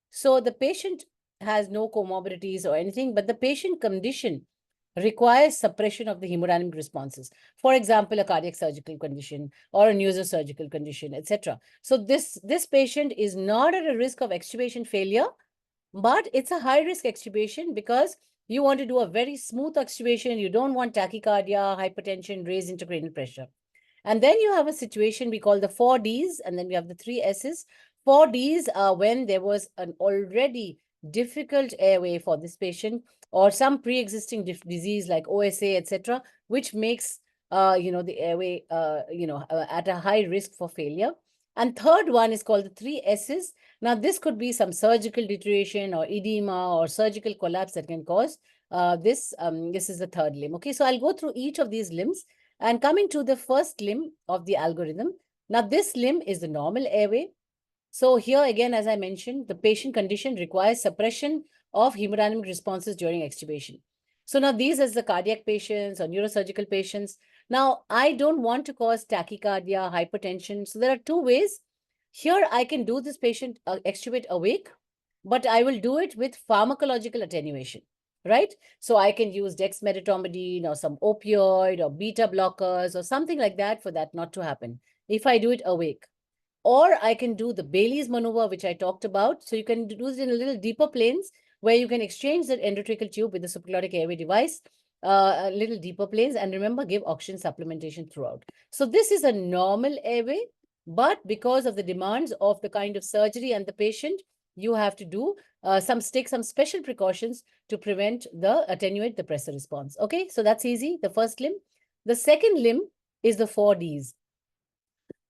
So the patient has no comorbidities or anything, but the patient condition requires suppression of the hemodynamic responses. For example, a cardiac surgical condition or a neurosurgical condition, etc. So this patient is not at a risk of extubation failure, but it's a high risk extubation because you want to do a very smooth extubation. You don't want tachycardia, hypertension, raised intracranial pressure. And then you have a situation we call the 4 Ds, and then we have the 3 Ss. 4 Ds are when there was an already difficult airway for this patient or some pre-existing disease like OSA, etc., which makes the airway at a high risk for failure. And third one is called the 3 Ss. Now, this could be some surgical deterioration or edema or surgical collapse that can cause this. This is the third limb. Okay, so I'll go through each of these limbs. And coming to the first limb of the algorithm. Now, this limb is the normal airway. So here again, as I mentioned, the patient condition requires suppression of hemodynamic responses during extubation. So now these as the cardiac patients or neurosurgical patients. Now, I don't want to cause tachycardia, hypertension. So there are 2 ways. Here, I can do this patient extubate awake, but I will do it with pharmacological attenuation, right? So I can use dexmedetomidine or some opioid or beta blockers or something like that for that not to happen if I do it awake. Or I can do the Bailey's maneuver, which I talked about. So you can do it in a little deeper planes where you can exchange the endotracheal tube with the suprachoroidal airway device, a little deeper planes. And remember, give oxygen supplementation throughout. So this is a normal airway, but because of the demands of the kind of surgery and the patient, you have to do take some special precautions to attenuate the pressor response. Okay, so that's easy, the first limb. The second limb is the 4 Ds.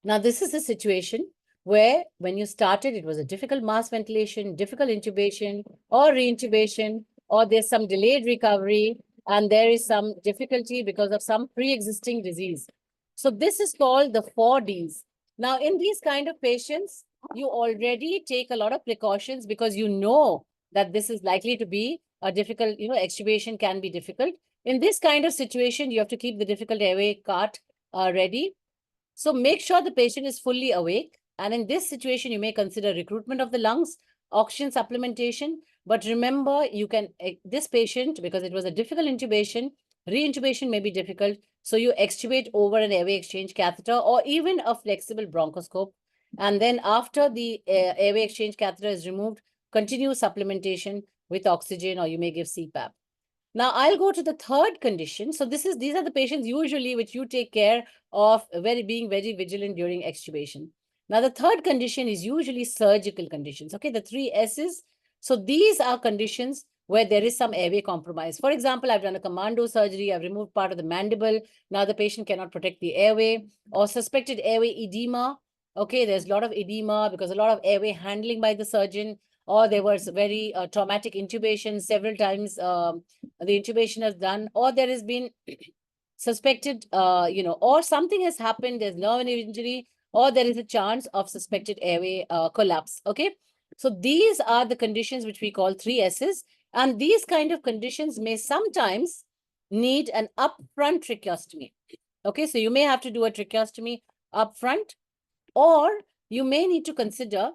Now, this is a situation where when you started, it was a difficult mask ventilation, difficult intubation or reintubation, or there's some delayed recovery, and there is some difficulty because of some pre-existing disease. So this is called the 4 Ds. Now, in these kind of patients, you already take a lot of precautions because you know that this is likely to be a difficult, extubation can be difficult. In this kind of situation, you have to keep the difficult airway cart ready. So make sure the patient is fully awake. And in this situation, you may consider recruitment of the lungs, oxygen supplementation. But remember, this patient, because it was a difficult intubation, reintubation may be difficult. So you extubate over an airway exchange catheter or even a flexible bronchoscope. And then after the airway exchange catheter is removed, continue supplementation with oxygen, or you may give CPAP. Now, I'll go to the third condition. So these are the patients usually which you take care of being very vigilant during extubation. Now, the third condition is usually surgical conditions. Okay, the 3 S's. So these are conditions where there is some airway compromise. For example, I've done a commando surgery. I've removed part of the mandible. Now the patient cannot protect the airway, or suspected airway edema. Okay, there's a lot of edema because a lot of airway handling by the surgeon, or there was very traumatic intubation several times. The intubation is done, or there has been suspected, or something has happened, there's nerve injury, or there is a chance of suspected airway collapse. Okay, so these are the conditions which we call 3 S's, and these kind of conditions may sometimes need an upfront tracheostomy. Okay, so you may have to do a tracheostomy upfront, or you may need to consider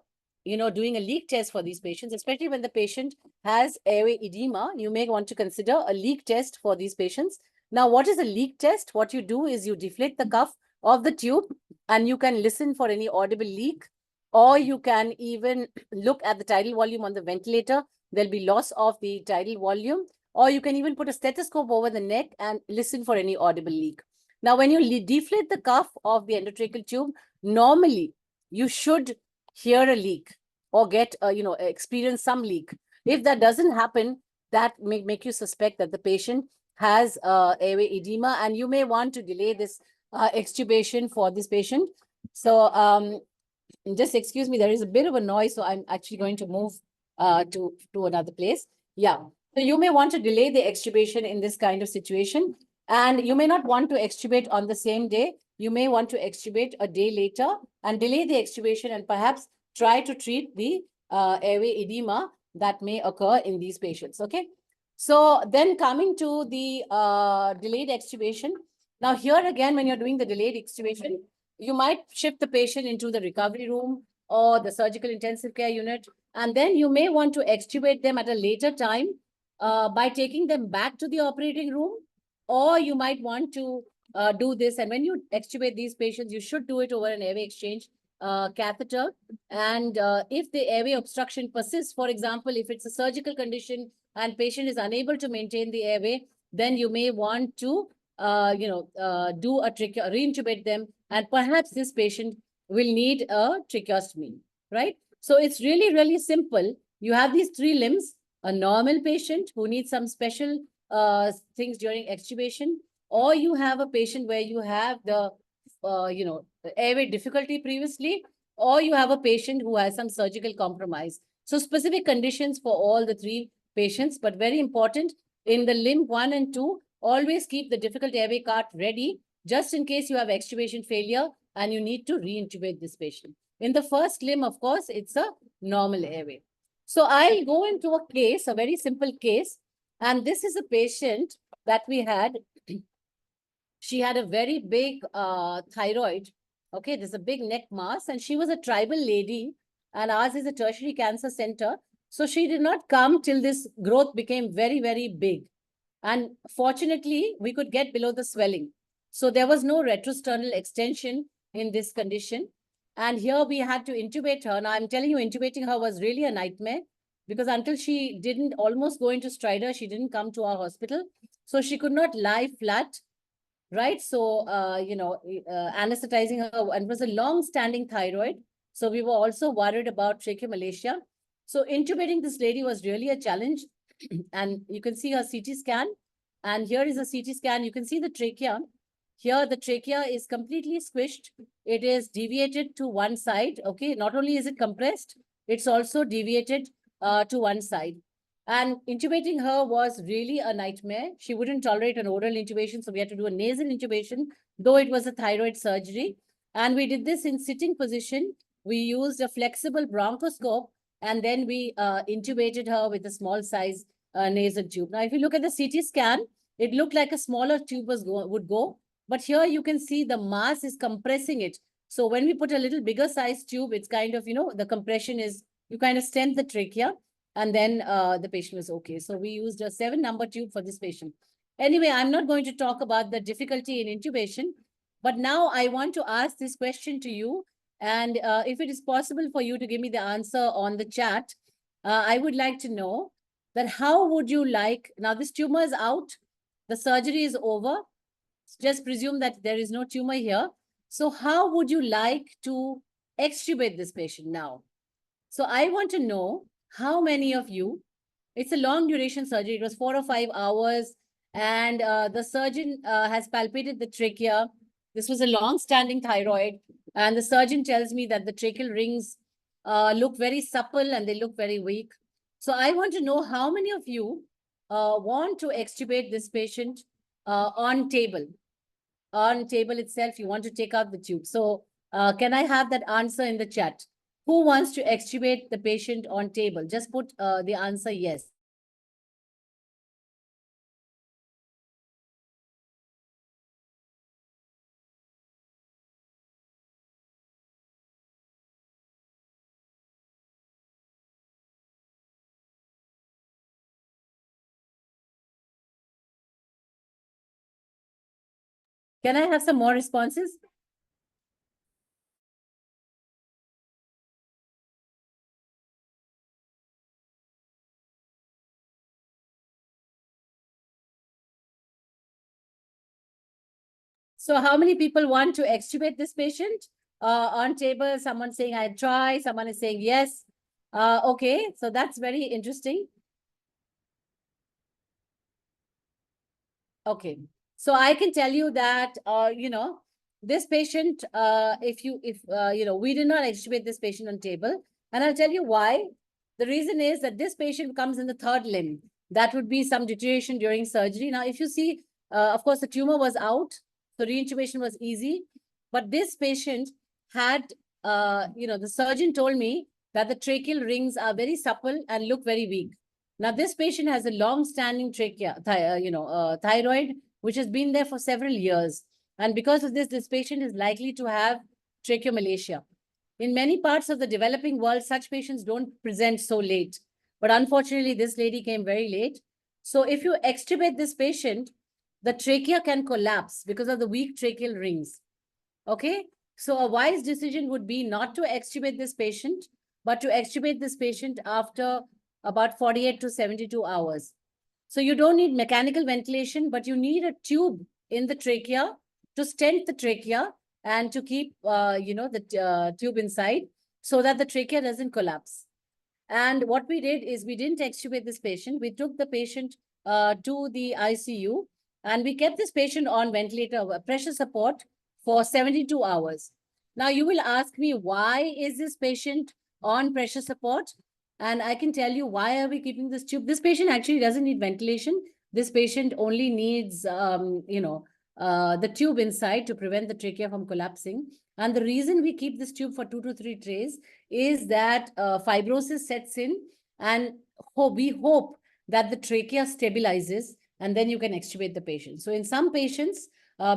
doing a leak test for these patients, especially when the patient has airway edema. You may want to consider a leak test for these patients. Now, what is a leak test? What you do is you deflate the cuff of the tube and you can listen for any audible leak, or you can even look at the tidal volume on the ventilator. There'll be loss of the tidal volume, or you can even put a stethoscope over the neck and listen for any audible leak. Now, when you deflate the cuff of the endotracheal tube, normally you should hear a leak or get, experience some leak. If that doesn't happen, that may make you suspect that the patient has airway edema, and you may want to delay this extubation for this patient. So just excuse me, there is a bit of a noise, so I'm actually going to move to another place. Yeah. So you may want to delay the extubation in this kind of situation, and you may not want to extubate on the same day. You may want to extubate a day later and delay the extubation and perhaps try to treat the airway edema that may occur in these patients. Okay. So then coming to the delayed extubation. Now here again, when you're doing the delayed extubation, you might shift the patient into the recovery room or the surgical intensive care unit. And then you may want to extubate them at a later time by taking them back to the operating room, or you might want to do this. And when you extubate these patients, you should do it over an airway exchange catheter. And if the airway obstruction persists, for example, if it's a surgical condition and patient is unable to maintain the airway, then you may want to do a reintubate them, and perhaps this patient will need a tracheostomy, right? So it's really, really simple. You have these three limbs: a normal patient who needs some special things during extubation, or you have a patient where you have the airway difficulty previously, or you have a patient who has some surgical compromise. So specific conditions for all the three patients, but very important in the limb 1 and 2, always keep the difficult airway cart ready just in case you have extubation failure and you need to reintubate this patient. In the first limb, of course, it's a normal airway. So I'll go into a case, a very simple case. And this is a patient that we had. She had a very big thyroid. Okay, there's a big neck mass, and she was a tribal lady, and ours is a tertiary cancer center. So she did not come till this growth became very, very big. And fortunately, we could get below the swelling. So there was no retrosternal extension in this condition. And here we had to intubate her. Now, I'm telling you, intubating her was really a nightmare, because until she didn't almost go into stridor, she didn't come to our hospital. So she could not lie flat, right? So, anesthetizing her, and it was a long-standing thyroid. So we were also worried about tracheomalacia. So intubating this lady was really a challenge. And you can see her CT scan. And here is a CT scan. You can see the trachea. Here, the trachea is completely squished. It is deviated to one side. Okay, not only is it compressed, it's also deviated to one side. And intubating her was really a nightmare. She wouldn't tolerate an oral intubation, so we had to do a nasal intubation, though it was a thyroid surgery. And we did this in sitting position. We used a flexible bronchoscope, and then we intubated her with a small size nasal tube. Now, if you look at the CT scan, it looked like a smaller tube would go, but here you can see the mass is compressing it. So when we put a little bigger size tube, it's kind of, the compression is, you kind of stent the trachea, and then the patient was okay. So we used a 7-number tube for this patient. Anyway, I'm not going to talk about the difficulty in intubation, but now I want to ask this question to you. And if it is possible for you to give me the answer on the chat, I would like to know that how would you like, now this tumor is out, the surgery is over, just presume that there is no tumor here. So how would you like to extubate this patient now? So I want to know how many of you, it's a long duration surgery, it was 4 or 5 hours, and the surgeon has palpated the trachea. This was a long-standing thyroid, and the surgeon tells me that the tracheal rings look very supple and they look very weak. So I want to know how many of you want to extubate this patient on table. On table itself, you want to take out the tube. So can I have that answer in the chat? Who wants to extubate the patient on table? Just put the answer yes. Can I have some more responses? So how many people want to extubate this patient? On table, someone saying I try, someone is saying yes. Okay, so that's very interesting. Okay, so I can tell you that, this patient, we did not extubate this patient on table, and I'll tell you why. The reason is that this patient comes in the third limb. That would be some deterioration during surgery. Now, if you see, of course, the tumor was out, so reintubation was easy, but this patient had, the surgeon told me that the tracheal rings are very supple and look very weak. Now, this patient has a long-standing thyroid, which has been there for several years. And because of this, this patient is likely to have tracheomalacia. In many parts of the developing world, such patients don't present so late. But unfortunately, this lady came very late. So if you extubate this patient, the trachea can collapse because of the weak tracheal rings. Okay? So a wise decision would be not to extubate this patient, but to extubate this patient after about 48 to 72 hours. So you don't need mechanical ventilation, but you need a tube in the trachea to stent the trachea and to keep, the tube inside so that the trachea doesn't collapse. And what we did is we didn't extubate this patient. We took the patient to the ICU and we kept this patient on ventilator pressure support for 72 hours. Now you will ask me, why is this patient on pressure support? And I can tell you, why are we keeping this tube? This patient actually doesn't need ventilation. This patient only needs, the tube inside to prevent the trachea from collapsing. And the reason we keep this tube for 2 to 3 trays is that fibrosis sets in, and we hope that the trachea stabilizes, and then you can extubate the patient. So in some patients,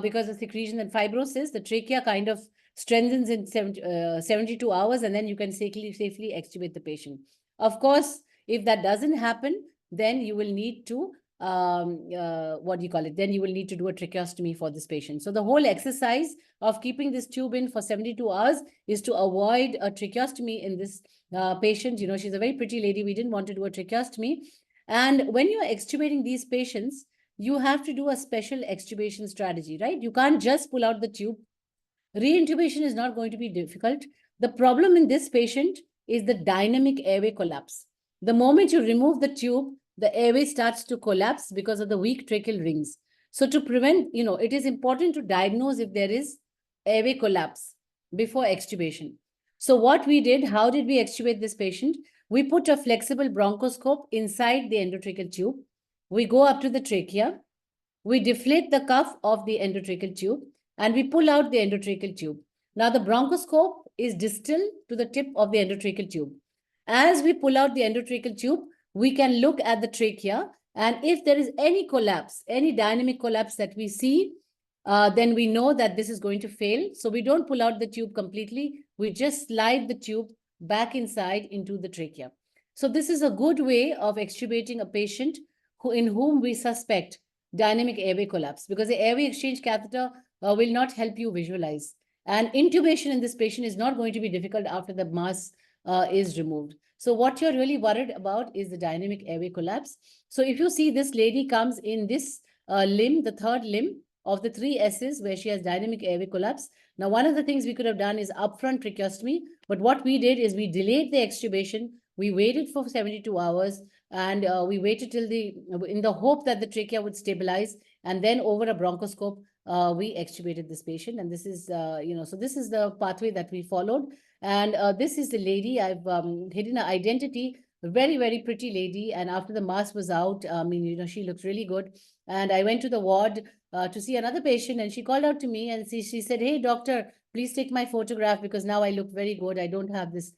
because of secretion and fibrosis, the trachea kind of strengthens in 72 hours, and then you can safely extubate the patient. Of course, if that doesn't happen, then you will need to, then you will need to do a tracheostomy for this patient. So the whole exercise of keeping this tube in for 72 hours is to avoid a tracheostomy in this patient. You know, she's a very pretty lady. We didn't want to do a tracheostomy. And when you're extubating these patients, you have to do a special extubation strategy, right? You can't just pull out the tube. Reintubation is not going to be difficult. The problem in this patient is the dynamic airway collapse. The moment you remove the tube, the airway starts to collapse because of the weak tracheal rings. So to prevent, it is important to diagnose if there is airway collapse before extubation. So what we did, how did we extubate this patient? We put a flexible bronchoscope inside the endotracheal tube. We go up to the trachea. We deflate the cuff of the endotracheal tube and we pull out the endotracheal tube. Now the bronchoscope is distal to the tip of the endotracheal tube. As we pull out the endotracheal tube, we can look at the trachea, and if there is any collapse, any dynamic collapse that we see, then we know that this is going to fail. So we don't pull out the tube completely. We just slide the tube back inside into the trachea. So this is a good way of extubating a patient in whom we suspect dynamic airway collapse, because the airway exchange catheter will not help you visualize. And intubation in this patient is not going to be difficult after the mass is removed. So what you're really worried about is the dynamic airway collapse. So if you see this lady comes in this limb, the third limb of the 3 S's, where she has dynamic airway collapse. Now, one of the things we could have done is upfront tracheostomy, but what we did is we delayed the extubation. We waited for 72 hours and we waited till in the hope that the trachea would stabilize, and then over a bronchoscope, we extubated this patient. And this is, so this is the pathway that we followed. And this is the lady. I've hidden her identity. Very, very pretty lady. And after the mask was out, she looked really good. And I went to the ward to see another patient, and she called out to me and she said, "Hey, doctor, please take my photograph because now I look very good. I don't have this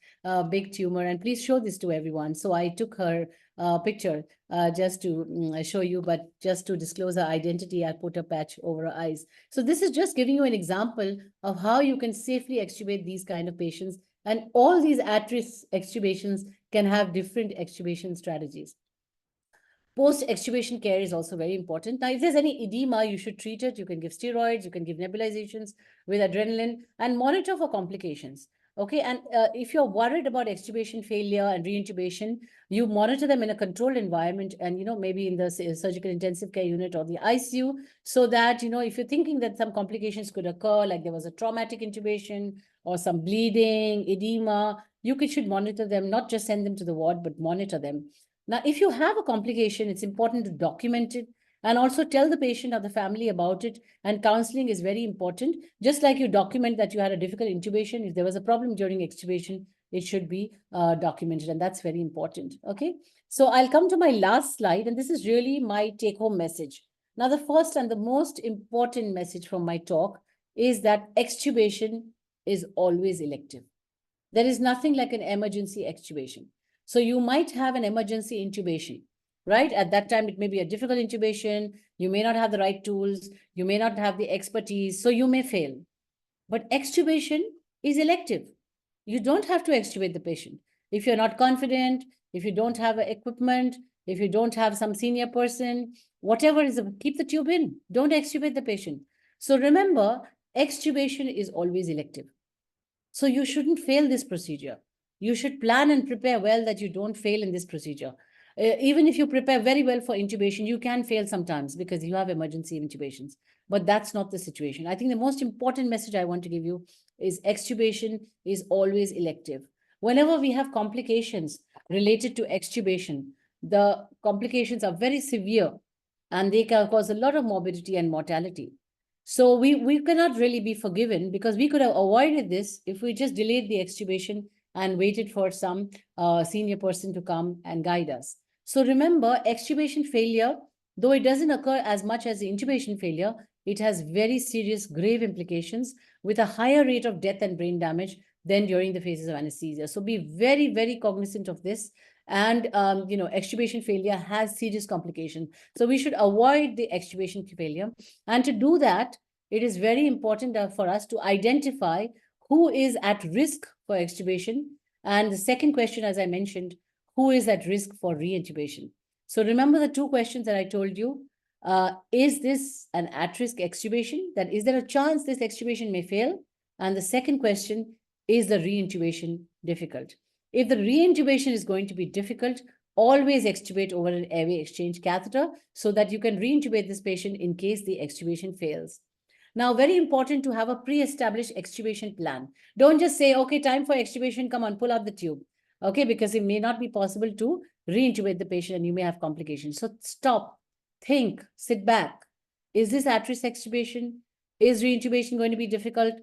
big tumor, and please show this to everyone." So I took her picture just to show you, but just to disclose her identity, I put a patch over her eyes. So this is just giving you an example of how you can safely extubate these kind of patients. And all these at-risk extubations can have different extubation strategies. Post-extubation care is also very important. Now, if there's any edema, you should treat it. You can give steroids, you can give nebulizations with adrenaline, and monitor for complications. Okay, and if you're worried about extubation failure and reintubation, you monitor them in a controlled environment, and maybe in the surgical intensive care unit or the ICU, so that if you're thinking that some complications could occur, like there was a traumatic intubation or some bleeding, edema, should monitor them, not just send them to the ward, but monitor them. Now, if you have a complication, it's important to document it and also tell the patient or the family about it. And counseling is very important. Just like you document that you had a difficult intubation, if there was a problem during extubation, it should be documented. And that's very important. Okay. So I'll come to my last slide. And this is really my take home message. Now, the first and the most important message from my talk is that extubation is always elective. There is nothing like an emergency extubation. So you might have an emergency intubation, right? At that time, it may be a difficult intubation. You may not have the right tools. You may not have the expertise. So you may fail. But extubation is elective. You don't have to extubate the patient. If you're not confident, if you don't have equipment, if you don't have some senior person, whatever is, keep the tube in. Don't extubate the patient. So remember, extubation is always elective. So you shouldn't fail this procedure. You should plan and prepare well that you don't fail in this procedure. Even if you prepare very well for intubation, you can fail sometimes because you have emergency intubations. But that's not the situation. I think the most important message I want to give you is extubation is always elective. Whenever we have complications related to extubation, the complications are very severe and they can cause a lot of morbidity and mortality. So we cannot really be forgiven because we could have avoided this if we just delayed the extubation and waited for some senior person to come and guide us. So remember, extubation failure, though it doesn't occur as much as the intubation failure, it has very serious, grave implications with a higher rate of death and brain damage than during the phases of anesthesia. So be very, very cognizant of this. And, extubation failure has serious complications. So we should avoid the extubation failure. And to do that, it is very important for us to identify who is at risk for extubation. And the second question, as I mentioned, who is at risk for reintubation? So remember the two questions that I told you. Is this an at-risk extubation? That is there a chance this extubation may fail? And the second question, is the reintubation difficult? If the reintubation is going to be difficult, always extubate over an airway exchange catheter so that you can reintubate this patient in case the extubation fails. Now, very important to have a pre-established extubation plan. Don't just say, okay, time for extubation, come on, pull out the tube. Okay, because it may not be possible to reintubate the patient and you may have complications. So stop, think, sit back. Is this at-risk extubation? Is reintubation going to be difficult?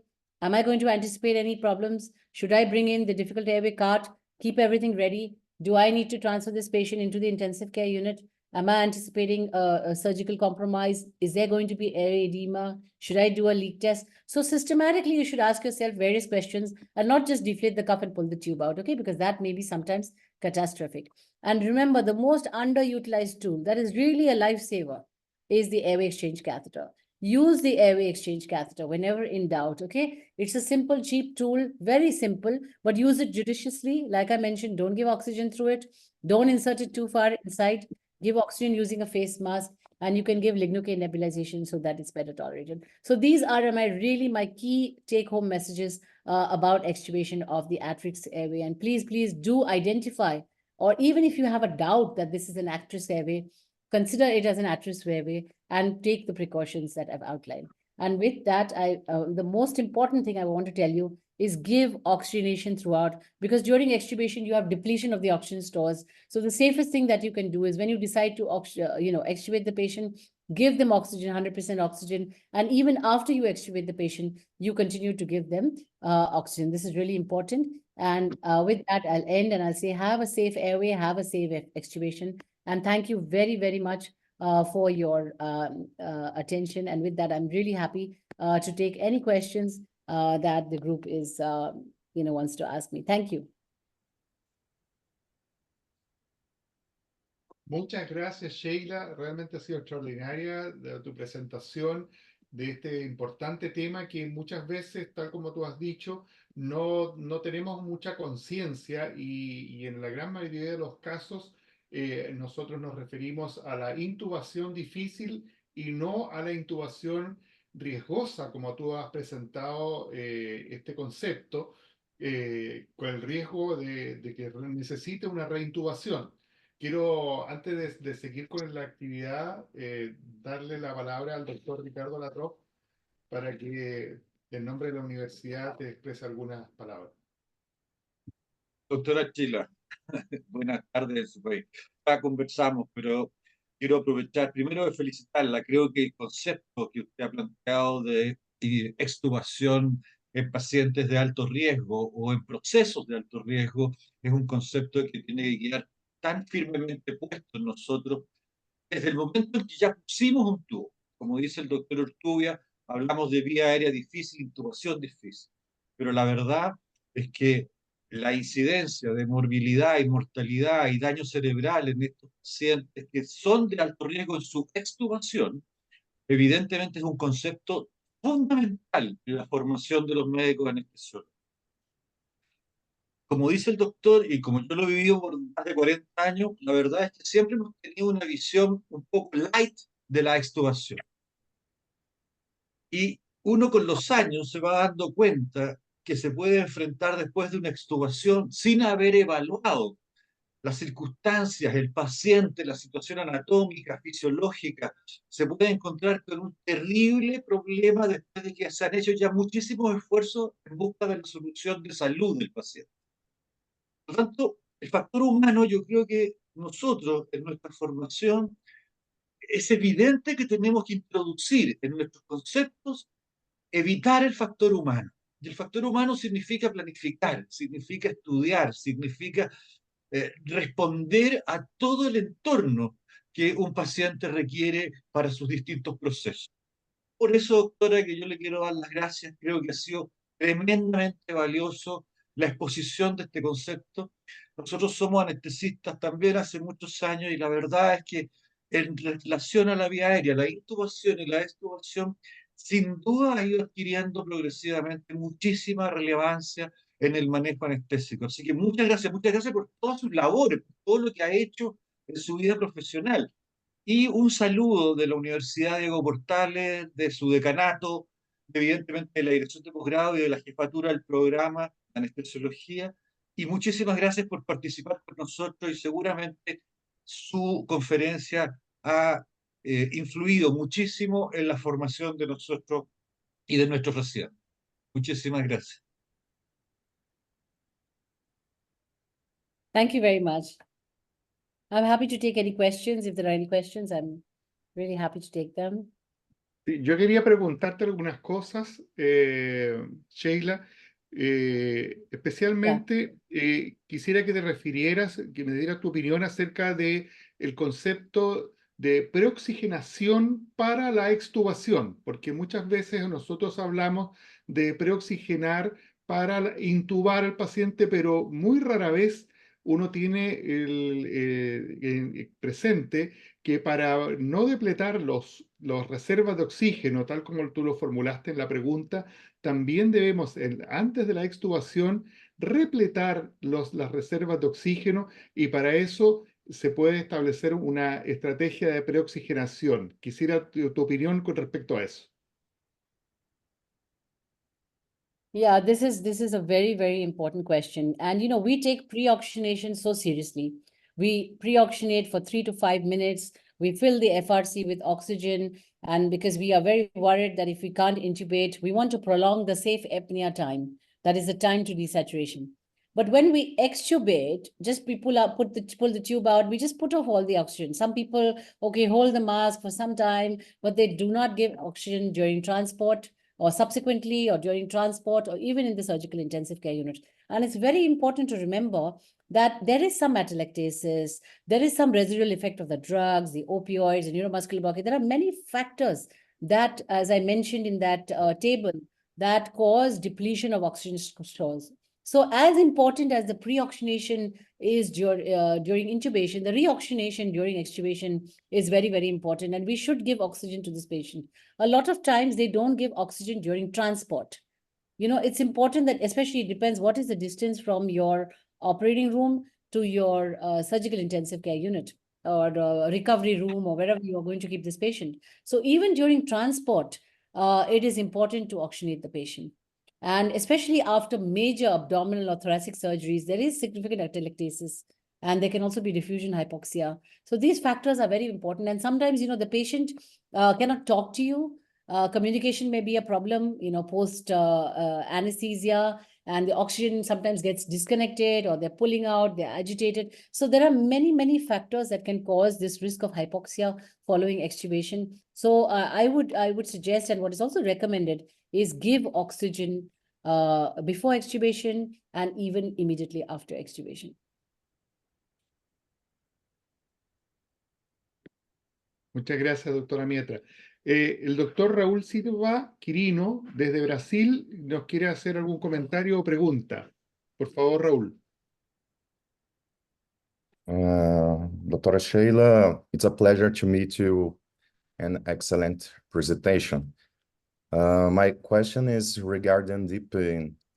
Am I going to anticipate any problems? Should I bring in the difficult airway cart? Keep everything ready. Do I need to transfer this patient into the intensive care unit? Am I anticipating a surgical compromise? Is there going to be air edema? Should I do a leak test? So systematically, you should ask yourself various questions and not just deflate the cuff and pull the tube out, okay? Because that may be sometimes catastrophic. And remember, the most underutilized tool that is really a lifesaver is the airway exchange catheter. Use the airway exchange catheter whenever in doubt, okay? It's a simple, cheap tool, very simple, but use it judiciously. Like I mentioned, don't give oxygen through it. Don't insert it too far inside. Give oxygen using a face mask, and you can give lignocaine nebulization so that it's better tolerated. So these are my key take-home messages about extubation of the at-risk airway. And please, please do identify, or even if you have a doubt that this is an at-risk airway, consider it as an at-risk airway and take the precautions that I've outlined. And with that, the most important thing I want to tell you is give oxygenation throughout, because during extubation, you have depletion of the oxygen stores. So the safest thing that you can do is when you decide to, extubate the patient, give them oxygen, 100% oxygen. And even after you extubate the patient, you continue to give them oxygen. This is really important. And with that, I'll end and I'll say, have a safe airway, have a safe extubation. And thank you very, very much for your attention. And with that, I'm really happy to take any questions that the group is, wants to ask me. Thank you. Muchas gracias, Sheila. Realmente ha sido extraordinaria tu presentación de este importante tema que muchas veces, tal como tú has dicho, no tenemos mucha conciencia y en la gran mayoría de los casos nosotros nos referimos a la intubación difícil y no a la intubación riesgosa, como tú has presentado este concepto. con el riesgo de que necesite una reintubación. Quiero, antes de seguir con la actividad, darle la palabra al doctor Ricardo Latrop para que, en nombre de la universidad, te exprese algunas palabras. Doctora Chila, buenas tardes en su país. Ya conversamos, pero quiero aprovechar primero de felicitarla. Creo que el concepto que usted ha planteado de extubación en pacientes de alto riesgo o en procesos de alto riesgo es un concepto que tiene que quedar tan firmemente puesto en nosotros desde el momento en que ya pusimos un tubo. Como dice el doctor Urtubia, hablamos de vía aérea difícil, intubación difícil. Pero la verdad es que la incidencia de morbilidad y mortalidad y daño cerebral en estos pacientes que son de alto riesgo en su extubación, evidentemente es un concepto fundamental en la formación de los médicos anestesiólogos. Como dice el doctor, y como yo lo he vivido por más de 40 años, la verdad es que siempre hemos tenido una visión un poco light de la extubación. Y uno con los años se va dando cuenta que se puede enfrentar después de una extubación sin haber evaluado las circunstancias, el paciente, la situación anatómica, fisiológica, se puede encontrar con un terrible problema después de que se han hecho ya muchísimos esfuerzos en busca de la solución de salud del paciente. Por lo tanto, el factor humano, yo creo que nosotros, en nuestra formación, es evidente que tenemos que introducir en nuestros conceptos, evitar el factor humano. Y el factor humano significa planificar, significa estudiar, significa responder a todo el entorno que un paciente requiere para sus distintos procesos. Por eso, doctora, que yo le quiero dar las gracias, creo que ha sido tremendamente valioso la exposición de este concepto. Nosotros somos anestesistas también hace muchos años y la verdad es que en relación a la vía aérea, la intubación y la extubación, sin duda ha ido adquiriendo progresivamente muchísima relevancia en el manejo anestésico. Así que muchas gracias por todas sus labores, por todo lo que ha hecho en su vida profesional. Y un saludo de la Universidad Diego Portales, de su decanato, evidentemente de la dirección de posgrado y de la jefatura del programa de anestesiología. Y muchísimas gracias por participar con nosotros y seguramente su conferencia ha influido muchísimo en la formación de nosotros y de nuestros residentes. Muchísimas gracias. Thank you very much. I'm happy to take any questions. If there are any questions, I'm really happy to take them. Sí, yo quería preguntarte algunas cosas, Sheila. Especialmente quisiera que te refirieras, que me dieras tu opinión acerca de el concepto de preoxigenación para la extubación, porque muchas veces nosotros hablamos de preoxigenar para intubar al paciente, pero muy rara vez uno tiene presente que para no depletar los reservas de oxígeno, tal como tú lo formulaste en la pregunta, también debemos, antes de la extubación, repletar las reservas de oxígeno y para eso se puede establecer una estrategia de preoxigenación. Quisiera tu opinión con respecto a eso. Yeah, this is a very, very important question. And you know, we take pre-oxygenation so seriously. We pre-oxygenate for 3 to 5 minutes. We fill the FRC with oxygen. And because we are very worried that if we can't intubate, we want to prolong the safe apnea time. That is the time to desaturation. But when we extubate, just we pull the tube out, we just put off all the oxygen. Some people, okay, hold the mask for some time, but they do not give oxygen during transport or subsequently or during transport or even in the surgical intensive care unit. And it's very important to remember that there is some atelectasis, there is some residual effect of the drugs, the opioids, the neuromuscular blockade. There are many factors that, as I mentioned in that table, that cause depletion of oxygen stores. So as important as the pre-oxygenation is during intubation, the reoxygenation during extubation is very, very important. And we should give oxygen to this patient. A lot of times they don't give oxygen during transport. You know, it's important that, especially it depends what is the distance from your operating room to your surgical intensive care unit or recovery room or wherever you are going to keep this patient. So even during transport, it is important to oxygenate the patient. And especially after major abdominal or thoracic surgeries, there is significant atelectasis, and there can also be diffusion hypoxia. So these factors are very important. And sometimes, the patient cannot talk to you. Communication may be a problem, post anesthesia, and the oxygen sometimes gets disconnected, or they're pulling out, they're agitated. So there are many, many factors that can cause this risk of hypoxia following extubation. So I would suggest, and what is also recommended, is give oxygen before extubation and even immediately after extubation. Muchas gracias, doctora Mietra. El doctor Raúl Silva Quirino, desde Brasil, nos quiere hacer algún comentario o pregunta. Por favor, Raúl. Dr. Sheila, it's a pleasure to meet you. An excellent presentation. My question is regarding deep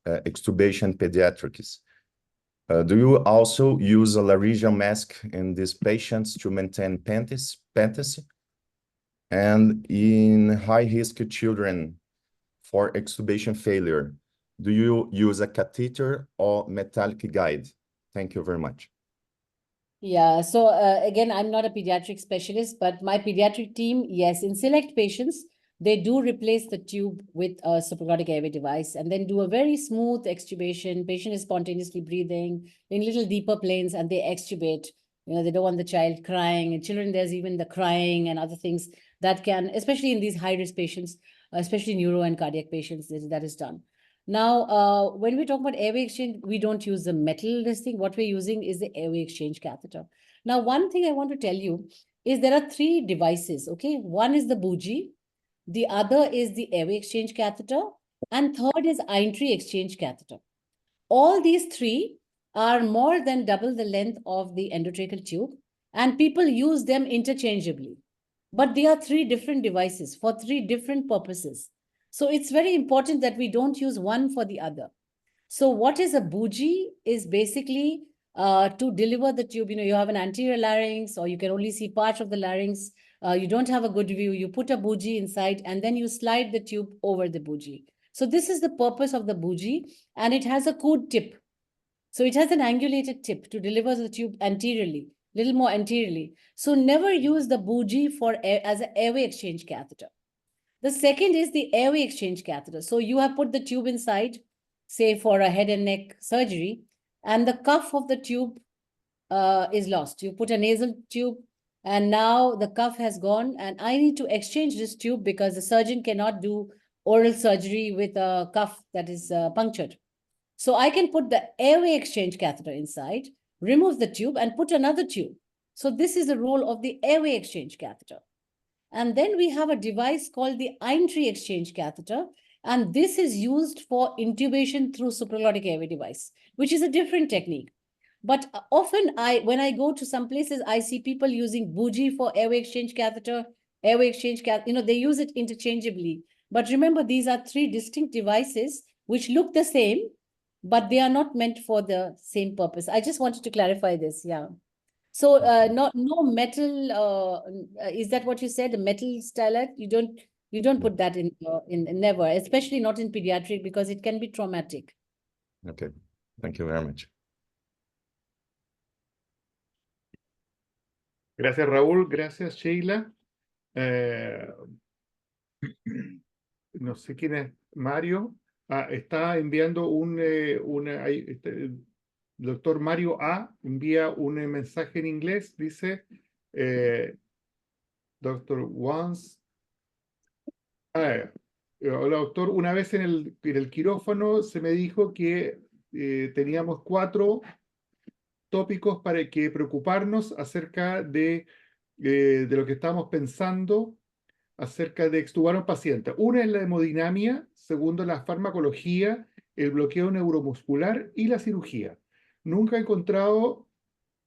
extubation pediatrics. Do you also use a laryngeal mask in these patients to maintain patency? And in high-risk children for extubation failure, do you use a catheter or metallic guide? Thank you very much. Yeah, so again, I'm not a pediatric specialist, but my pediatric team, yes, in select patients, they do replace the tube with a supraglottic airway device and then do a very smooth extubation. Patient is spontaneously breathing in little deeper planes, and they extubate. They don't want the child crying. In children, there's even the crying and other things that can, especially in these high-risk patients, especially neuro and cardiac patients, that is done. Now, when we talk about airway exchange, we don't use the metal thing. What we're using is the airway exchange catheter. Now, one thing I want to tell you is there are 3 devices, okay? One is the bougie, the other is the airway exchange catheter, and third is Aintree exchange catheter. All these 3 are more than double the length of the endotracheal tube, and people use them interchangeably. But they are 3 different devices for 3 different purposes. So it's very important that we don't use one for the other. So what is a bougie is basically to deliver the tube. You have an anterior larynx, or you can only see part of the larynx. You don't have a good view. You put a bougie inside, and then you slide the tube over the bougie. So this is the purpose of the bougie, and it has a coud tip. So it has an angulated tip to deliver the tube anteriorly, little more anteriorly. So never use the bougie as an airway exchange catheter. The second is the airway exchange catheter. So you have put the tube inside, say for a head and neck surgery, and the cuff of the tube is lost. You put a nasal tube, and now the cuff has gone, and I need to exchange this tube because the surgeon cannot do oral surgery with a cuff that is punctured. So I can put the airway exchange catheter inside, remove the tube, and put another tube. So this is the role of the airway exchange catheter. And then we have a device called the Aintree exchange catheter, and this is used for intubation through supraglottic airway device, which is a different technique. But often when I go to some places, I see people using bougie for airway exchange catheter, airway exchange catheter, they use it interchangeably. But remember, these are 3 distinct devices which look the same, but they are not meant for the same purpose. I just wanted to clarify this, yeah. So no metal, is that what you said, a metal stylet? You don't put that in never, especially not in pediatric, because it can be traumatic. Okay, thank you very much. Gracias, Raúl. Gracias, Sheila. No sé quién es Mario. Está enviando el doctor Mario A. envía un mensaje en inglés. Dice, Doctor Once. Hola, doctor. Una vez en el quirófano se me dijo que teníamos 4 tópicos para que preocuparnos acerca de lo que estamos pensando acerca de extubar a un paciente. Una es la hemodinamia, segundo la farmacología, el bloqueo neuromuscular y la cirugía. Nunca he encontrado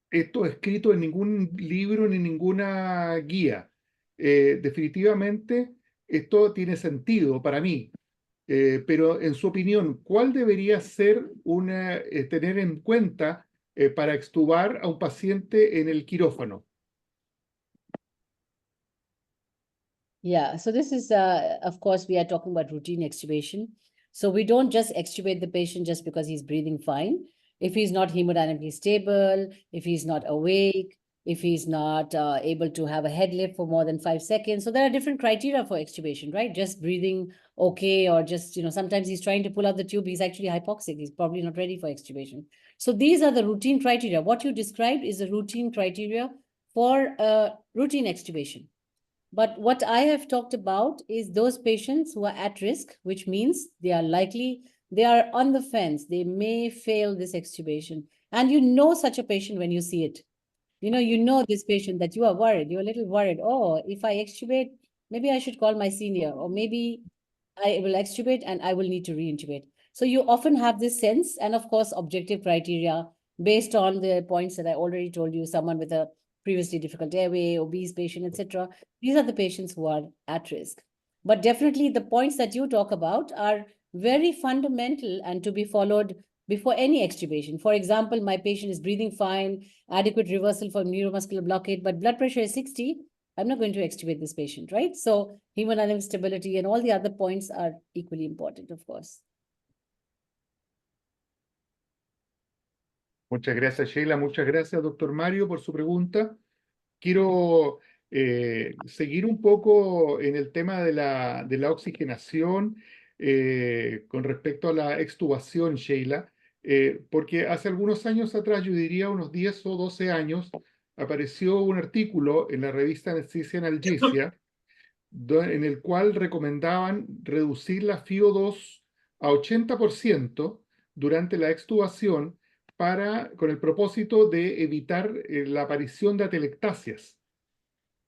esto escrito en ningún libro ni ninguna guía. Definitivamente esto tiene sentido para mí, pero en su opinión, ¿cuál debería ser tener en cuenta para extubar a un paciente en el quirófano? Yeah, so this is, of course, we are talking about routine extubation. So we don't just extubate the patient just because he's breathing fine. If he's not hemodynamically stable, if he's not awake, if he's not able to have a head lift for more than 5 seconds. So there are different criteria for extubation, right? Just breathing okay, or just, sometimes he's trying to pull out the tube, he's actually hypoxic, he's probably not ready for extubation. So these are the routine criteria. What you described is a routine criteria for routine extubation. But what I have talked about is those patients who are at risk, which means they are on the fence, they may fail this extubation. And you know such a patient when you see it. You know this patient that you are worried, you're a little worried. Oh, if I extubate, maybe I should call my senior, or maybe I will extubate and I will need to reintubate. So you often have this sense, and of course, objective criteria based on the points that I already told you, someone with a previously difficult airway, obese patient, etc. These are the patients who are at risk. But definitely the points that you talk about are very fundamental and to be followed before any extubation. For example, my patient is breathing fine, adequate reversal for neuromuscular blockade, but blood pressure is 60. I'm not going to extubate this patient, right? So hemodynamic stability and all the other points are equally important, of course. Muchas gracias, Sheila. Muchas gracias, doctor Mario, por su pregunta. Quiero seguir un poco en el tema de la oxigenación con respecto a la extubación, Sheila, porque hace algunos años atrás, yo diría unos 10 o 12 años, apareció un artículo en la revista Anesthesia Analgesia en el cual recomendaban reducir la FiO2 a 80% durante la extubación con el propósito de evitar la aparición de atelectasias,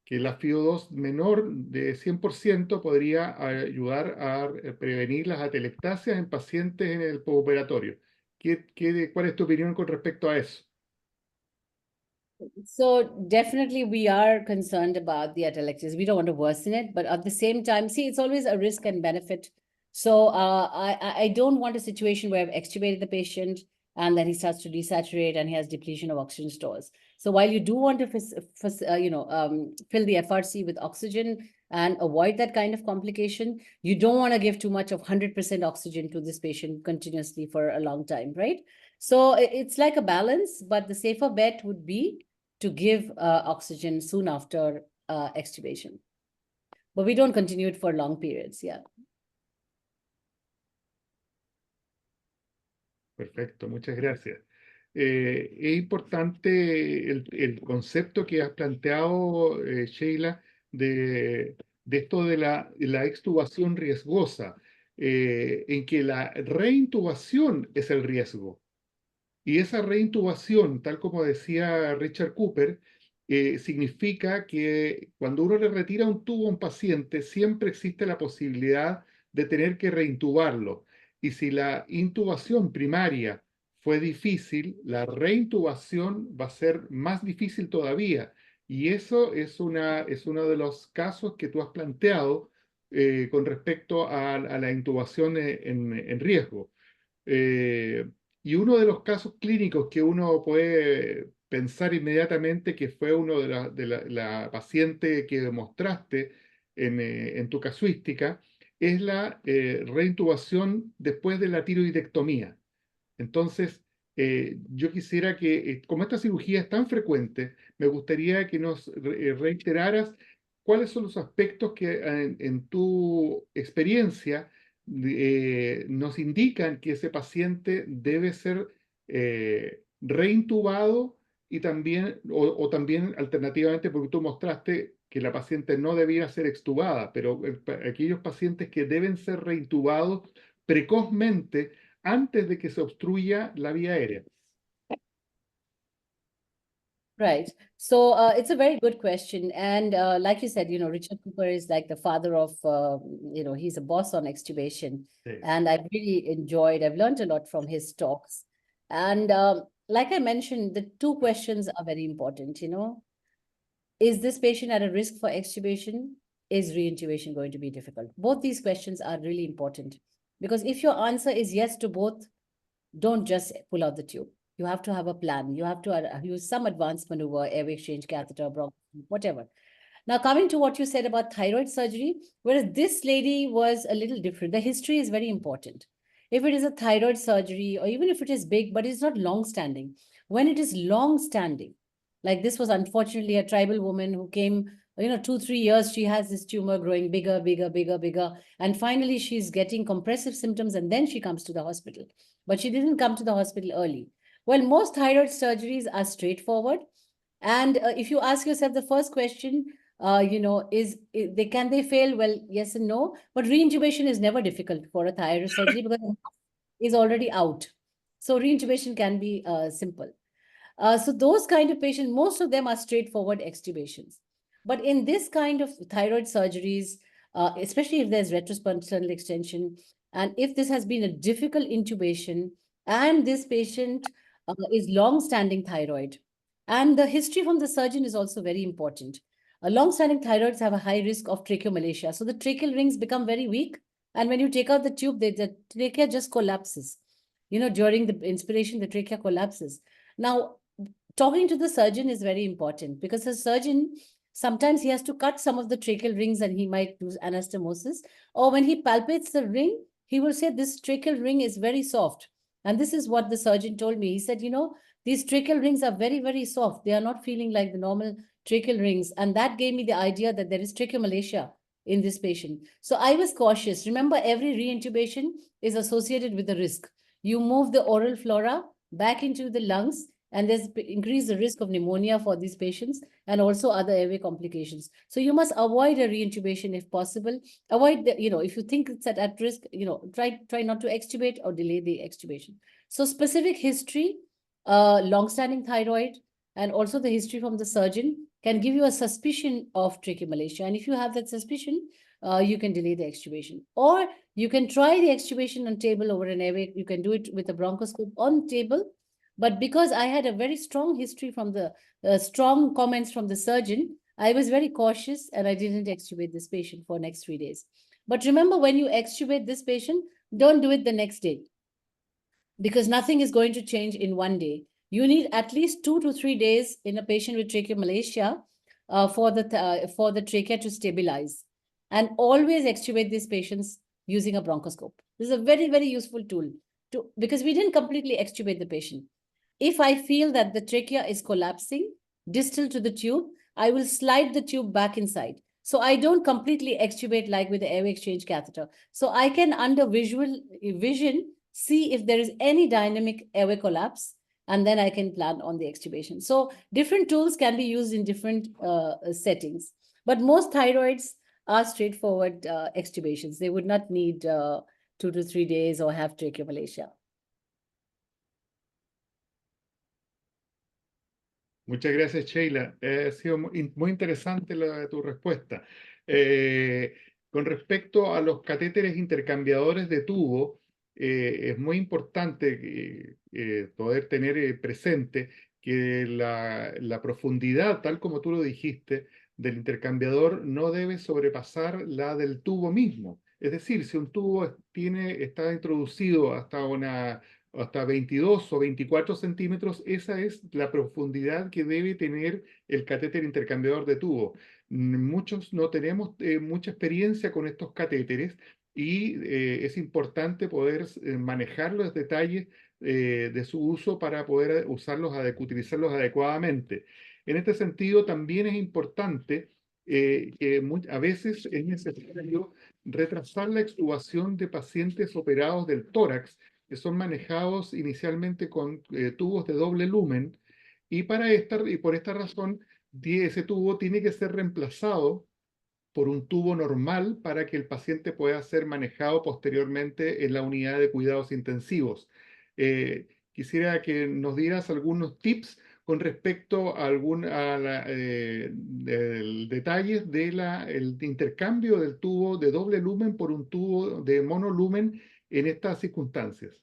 que la FiO2 menor de 100% podría ayudar a prevenir las atelectasias en pacientes en el postoperatorio. ¿Cuál es tu opinión con respecto a eso? So definitely we are concerned about the atelectasis. We don't want to worsen it, but at the same time, see, it's always a risk and benefit. So I don't want a situation where I've extubated the patient and then he starts to desaturate and he has depletion of oxygen stores. So while you do want to fill the FRC with oxygen and avoid that kind of complication, you don't want to give too much of 100% oxygen to this patient continuously for a long time, right? So it's like a balance, but the safer bet would be to give oxygen soon after extubation. But we don't continue it for long periods, yeah. Perfecto, muchas gracias. Es importante el concepto que has planteado, Sheila, de esto de la extubación riesgosa, en que la reintubación es el riesgo. Y esa reintubación, tal como decía Richard Cooper, significa que cuando uno le retira un tubo a un paciente, siempre existe la posibilidad de tener que reintubarlo. Y si la intubación primaria fue difícil, la reintubación va a ser más difícil todavía. Y eso es uno de los casos que tú has planteado con respecto a la intubación en riesgo. Y uno de los casos clínicos que uno puede pensar inmediatamente que fue uno de la paciente que demostraste en tu casuística es la reintubación después de la tiroidectomía. Entonces, yo quisiera que, como esta cirugía es tan frecuente, me gustaría que nos reiteraras cuáles son los aspectos que en tu experiencia nos indican que ese paciente debe ser reintubado y también, o también alternativamente, porque tú mostraste que la paciente no debía ser extubada, pero aquellos pacientes que deben ser reintubados precozmente antes de que se obstruya la vía aérea. Right. So it's a very good question. And like you said, Richard Cooper is like the father of, he's a boss on extubation. Sí. And I've learned a lot from his talks. And like I mentioned, the two questions are very important, Is this patient at a risk for extubation? Is reintubation going to be difficult? Both these questions are really important. Because if your answer is yes to both, don't just pull out the tube. You have to have a plan. You have to use some advanced maneuver, airway exchange catheter, whatever. Now, coming to what you said about thyroid surgery, whereas this lady was a little different. The history is very important. if it is a thyroid surgery, or even if it is big, but it's not long-standing. When it is long-standing, like this was unfortunately a tribal woman who came, 2-3 years, she has this tumor growing bigger, bigger, bigger, bigger. And finally, she's getting compressive symptoms, and then she comes to the hospital. But she didn't come to the hospital early. Well, most thyroid surgeries are straightforward. And if you ask yourself the first question, can they fail? Well, yes and no. But reintubation is never difficult for a thyroid surgery because it is already out. So reintubation can be simple. So those kind of patients, most of them are straightforward extubations. But in this kind of thyroid surgeries, especially if there's retrosternal extension, and if this has been a difficult intubation, and this patient is long-standing thyroid, and the history from the surgeon is also very important. Long-standing thyroids have a high risk of tracheomalacia. So the tracheal rings become very weak. And when you take out the tube, the trachea just collapses. During the inspiration, the trachea collapses. Now, talking to the surgeon is very important because the surgeon, sometimes he has to cut some of the tracheal rings and he might do anastomosis. Or when he palpates the ring, he will say this tracheal ring is very soft. And this is what the surgeon told me. He said, these tracheal rings are very, very soft. They are not feeling like the normal tracheal rings. And that gave me the idea that there is tracheomalacia in this patient. So I was cautious. Remember, every reintubation is associated with a risk. You move the oral flora back into the lungs, and there's increased the risk of pneumonia for these patients and also other airway complications. So you must avoid a reintubation if possible. Avoid the, if you think it's at risk, try not to extubate or delay the extubation. So specific history, long-standing thyroid, and also the history from the surgeon can give you a suspicion of tracheomalacia. And if you have that suspicion, you can delay the extubation. Or you can try the extubation on table over an airway. You can do it with a bronchoscope on table. But because I had a very strong history from the strong comments from the surgeon, I was very cautious and I didn't extubate this patient for next 3 days. But remember, when you extubate this patient, don't do it the next day because nothing is going to change in one day. You need at least 2 to 3 days in a patient with tracheomalacia for the trachea to stabilize. And always extubate these patients using a bronchoscope. This is a very, very useful tool because we didn't completely extubate the patient. If I feel that the trachea is collapsing distal to the tube, I will slide the tube back inside. So I don't completely extubate like with the airway exchange catheter. So I can, under vision, see if there is any dynamic airway collapse, and then I can plan on the extubation. So different tools can be used in different settings. But most thyroids are straightforward extubations. They would not need 2 to 3 days or have tracheomalacia. Muchas gracias, Sheila. Ha sido muy interesante tu respuesta. Con respecto a los catéteres intercambiadores de tubo, es muy importante poder tener presente que la profundidad, tal como tú lo dijiste, del intercambiador no debe sobrepasar la del tubo mismo. Es decir, si un tubo está introducido hasta 22 o 24 centímetros, esa es la profundidad que debe tener el catéter intercambiador de tubo. Muchos no tenemos mucha experiencia con estos catéteres y es importante poder manejar los detalles de su uso para poder utilizarlos adecuadamente. En este sentido, también es importante que a veces es necesario retrasar la extubación de pacientes operados del tórax que son manejados inicialmente con tubos de doble lumen, y por esta razón ese tubo tiene que ser reemplazado por un tubo normal para que el paciente pueda ser manejado posteriormente en la unidad de cuidados intensivos. Quisiera que nos dieras algunos tips con respecto a detalles del intercambio del tubo de doble lumen por un tubo de monolumen en estas circunstancias.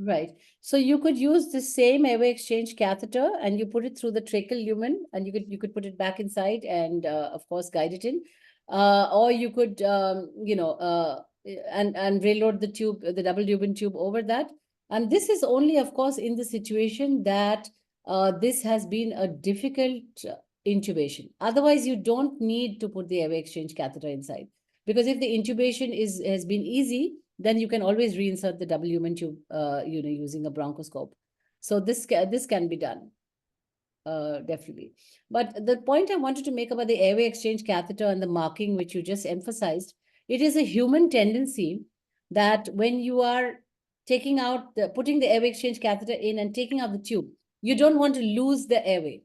Right. So you could use the same airway exchange catheter and you put it through the tracheal lumen, and you could put it back inside and of course guide it in, or you could and reload the tube, the double lumen tube over that. And this is only, of course, in the situation that this has been a difficult intubation. Otherwise, you don't need to put the airway exchange catheter inside, Because if the intubation has been easy, then you can always reinsert the lumen tube, using a bronchoscope. So this can be done, definitely. But the point I wanted to make about the airway exchange catheter and the marking, which you just emphasized, it is a human tendency that when you are putting the airway exchange catheter in and taking out the tube, you don't want to lose the airway.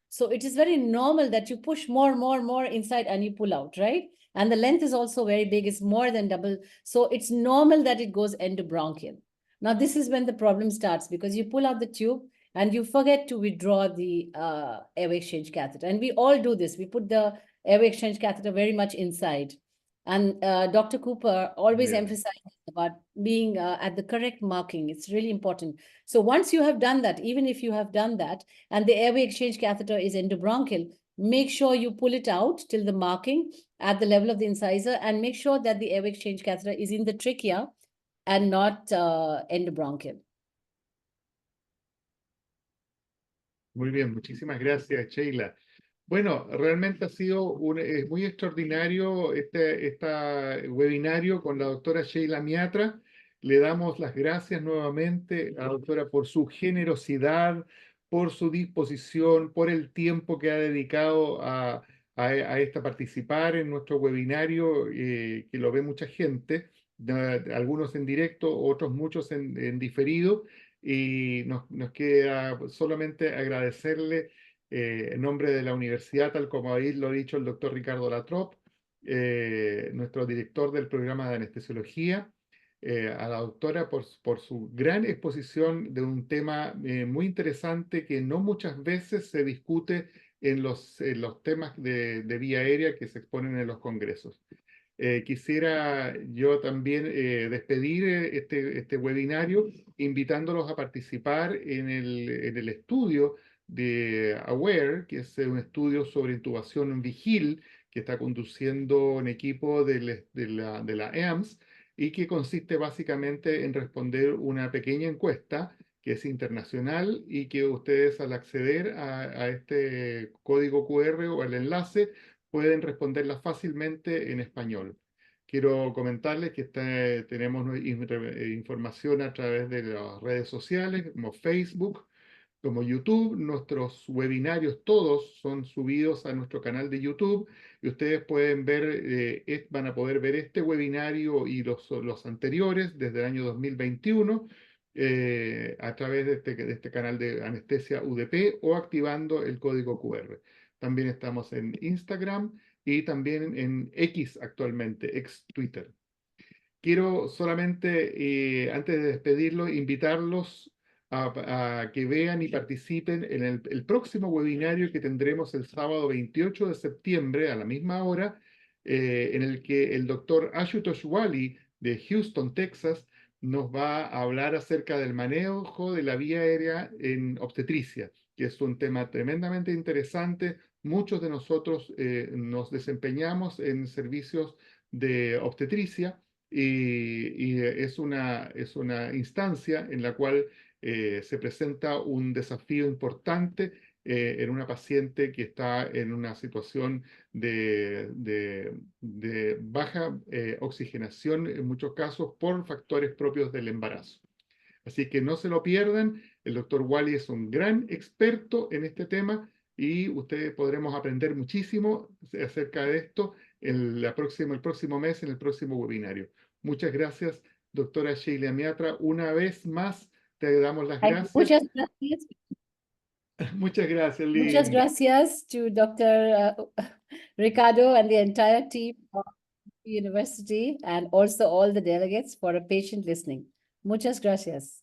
So it is very normal that you push more inside and you pull out, right? And the length is also very big. It's more than double. So it's normal that it goes endobronchial. Now, this is when the problem starts, because you pull out the tube and you forget to withdraw the airway exchange catheter. And we all do this. We put the airway exchange catheter very much inside. And Dr. Cooper always emphasizes about being at the correct marking. It's really important. So once you have done that, even if you have done that, and the airway exchange catheter is endobronchial, make sure you pull it out till the marking at the level of the incisor, and make sure that the airway exchange catheter is in the trachea and not endobronchial. Muy bien, muchísimas gracias, Sheila. Bueno, realmente ha sido muy extraordinario este webinario con la doctora Sheila Miatra. Le damos las gracias nuevamente a la doctora por su generosidad, por su disposición, por el tiempo que ha dedicado a participar en nuestro webinario, que lo ve mucha gente, algunos en directo, otros muchos en diferido, y nos queda solamente agradecerle en nombre de la universidad, tal como ahí lo ha dicho el doctor Ricardo Latrop, nuestro director del programa de anestesiología, a la doctora por su gran exposición de un tema muy interesante que no muchas veces se discute en los temas de vía aérea que se exponen en los congresos. Quisiera yo también despedir este webinario invitándolos a participar en el estudio de AWARE, que es un estudio sobre intubación vigil que está conduciendo un equipo de la EAMS y que consiste básicamente en responder una pequeña encuesta que es internacional y que ustedes al acceder a este código QR o al enlace pueden responderla fácilmente en español. Quiero comentarles que tenemos información a través de las redes sociales como Facebook, como YouTube. Nuestros webinarios todos son subidos a nuestro canal de YouTube y ustedes pueden ver, van a poder ver este webinario y los anteriores desde el año 2021 a través de este canal de Anestesia UDP o activando el código QR. También estamos en Instagram y también en X actualmente, ex Twitter. Quiero solamente, antes de despedirlo, invitarlos a que vean y participen en el próximo webinario que tendremos el sábado 28 de septiembre a la misma hora, en el que el doctor Ashutosh Wali de Houston, Texas, nos va a hablar acerca del manejo de la vía aérea en obstetricia, que es un tema tremendamente interesante. Muchos de nosotros nos desempeñamos en servicios de obstetricia y es una instancia en la cual se presenta un desafío importante en una paciente que está en una situación de baja oxigenación en muchos casos por factores propios del embarazo. Así que no se lo pierdan, el doctor Wali es un gran experto en este tema y ustedes podremos aprender muchísimo acerca de esto el próximo mes en el próximo webinario. Muchas gracias, doctora Sheila Miatra. Una vez más, te damos las gracias. Muchas gracias. Muchas gracias, Lynn. Muchas gracias to Dr. Ricardo and the entire team of the university, and also all the delegates for a patient listening. Muchas gracias.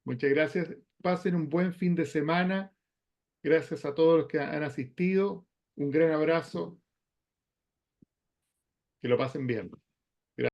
Muchas gracias. Pasen un buen fin de semana. Gracias a todos los que han asistido. Un gran abrazo. Que lo pasen bien.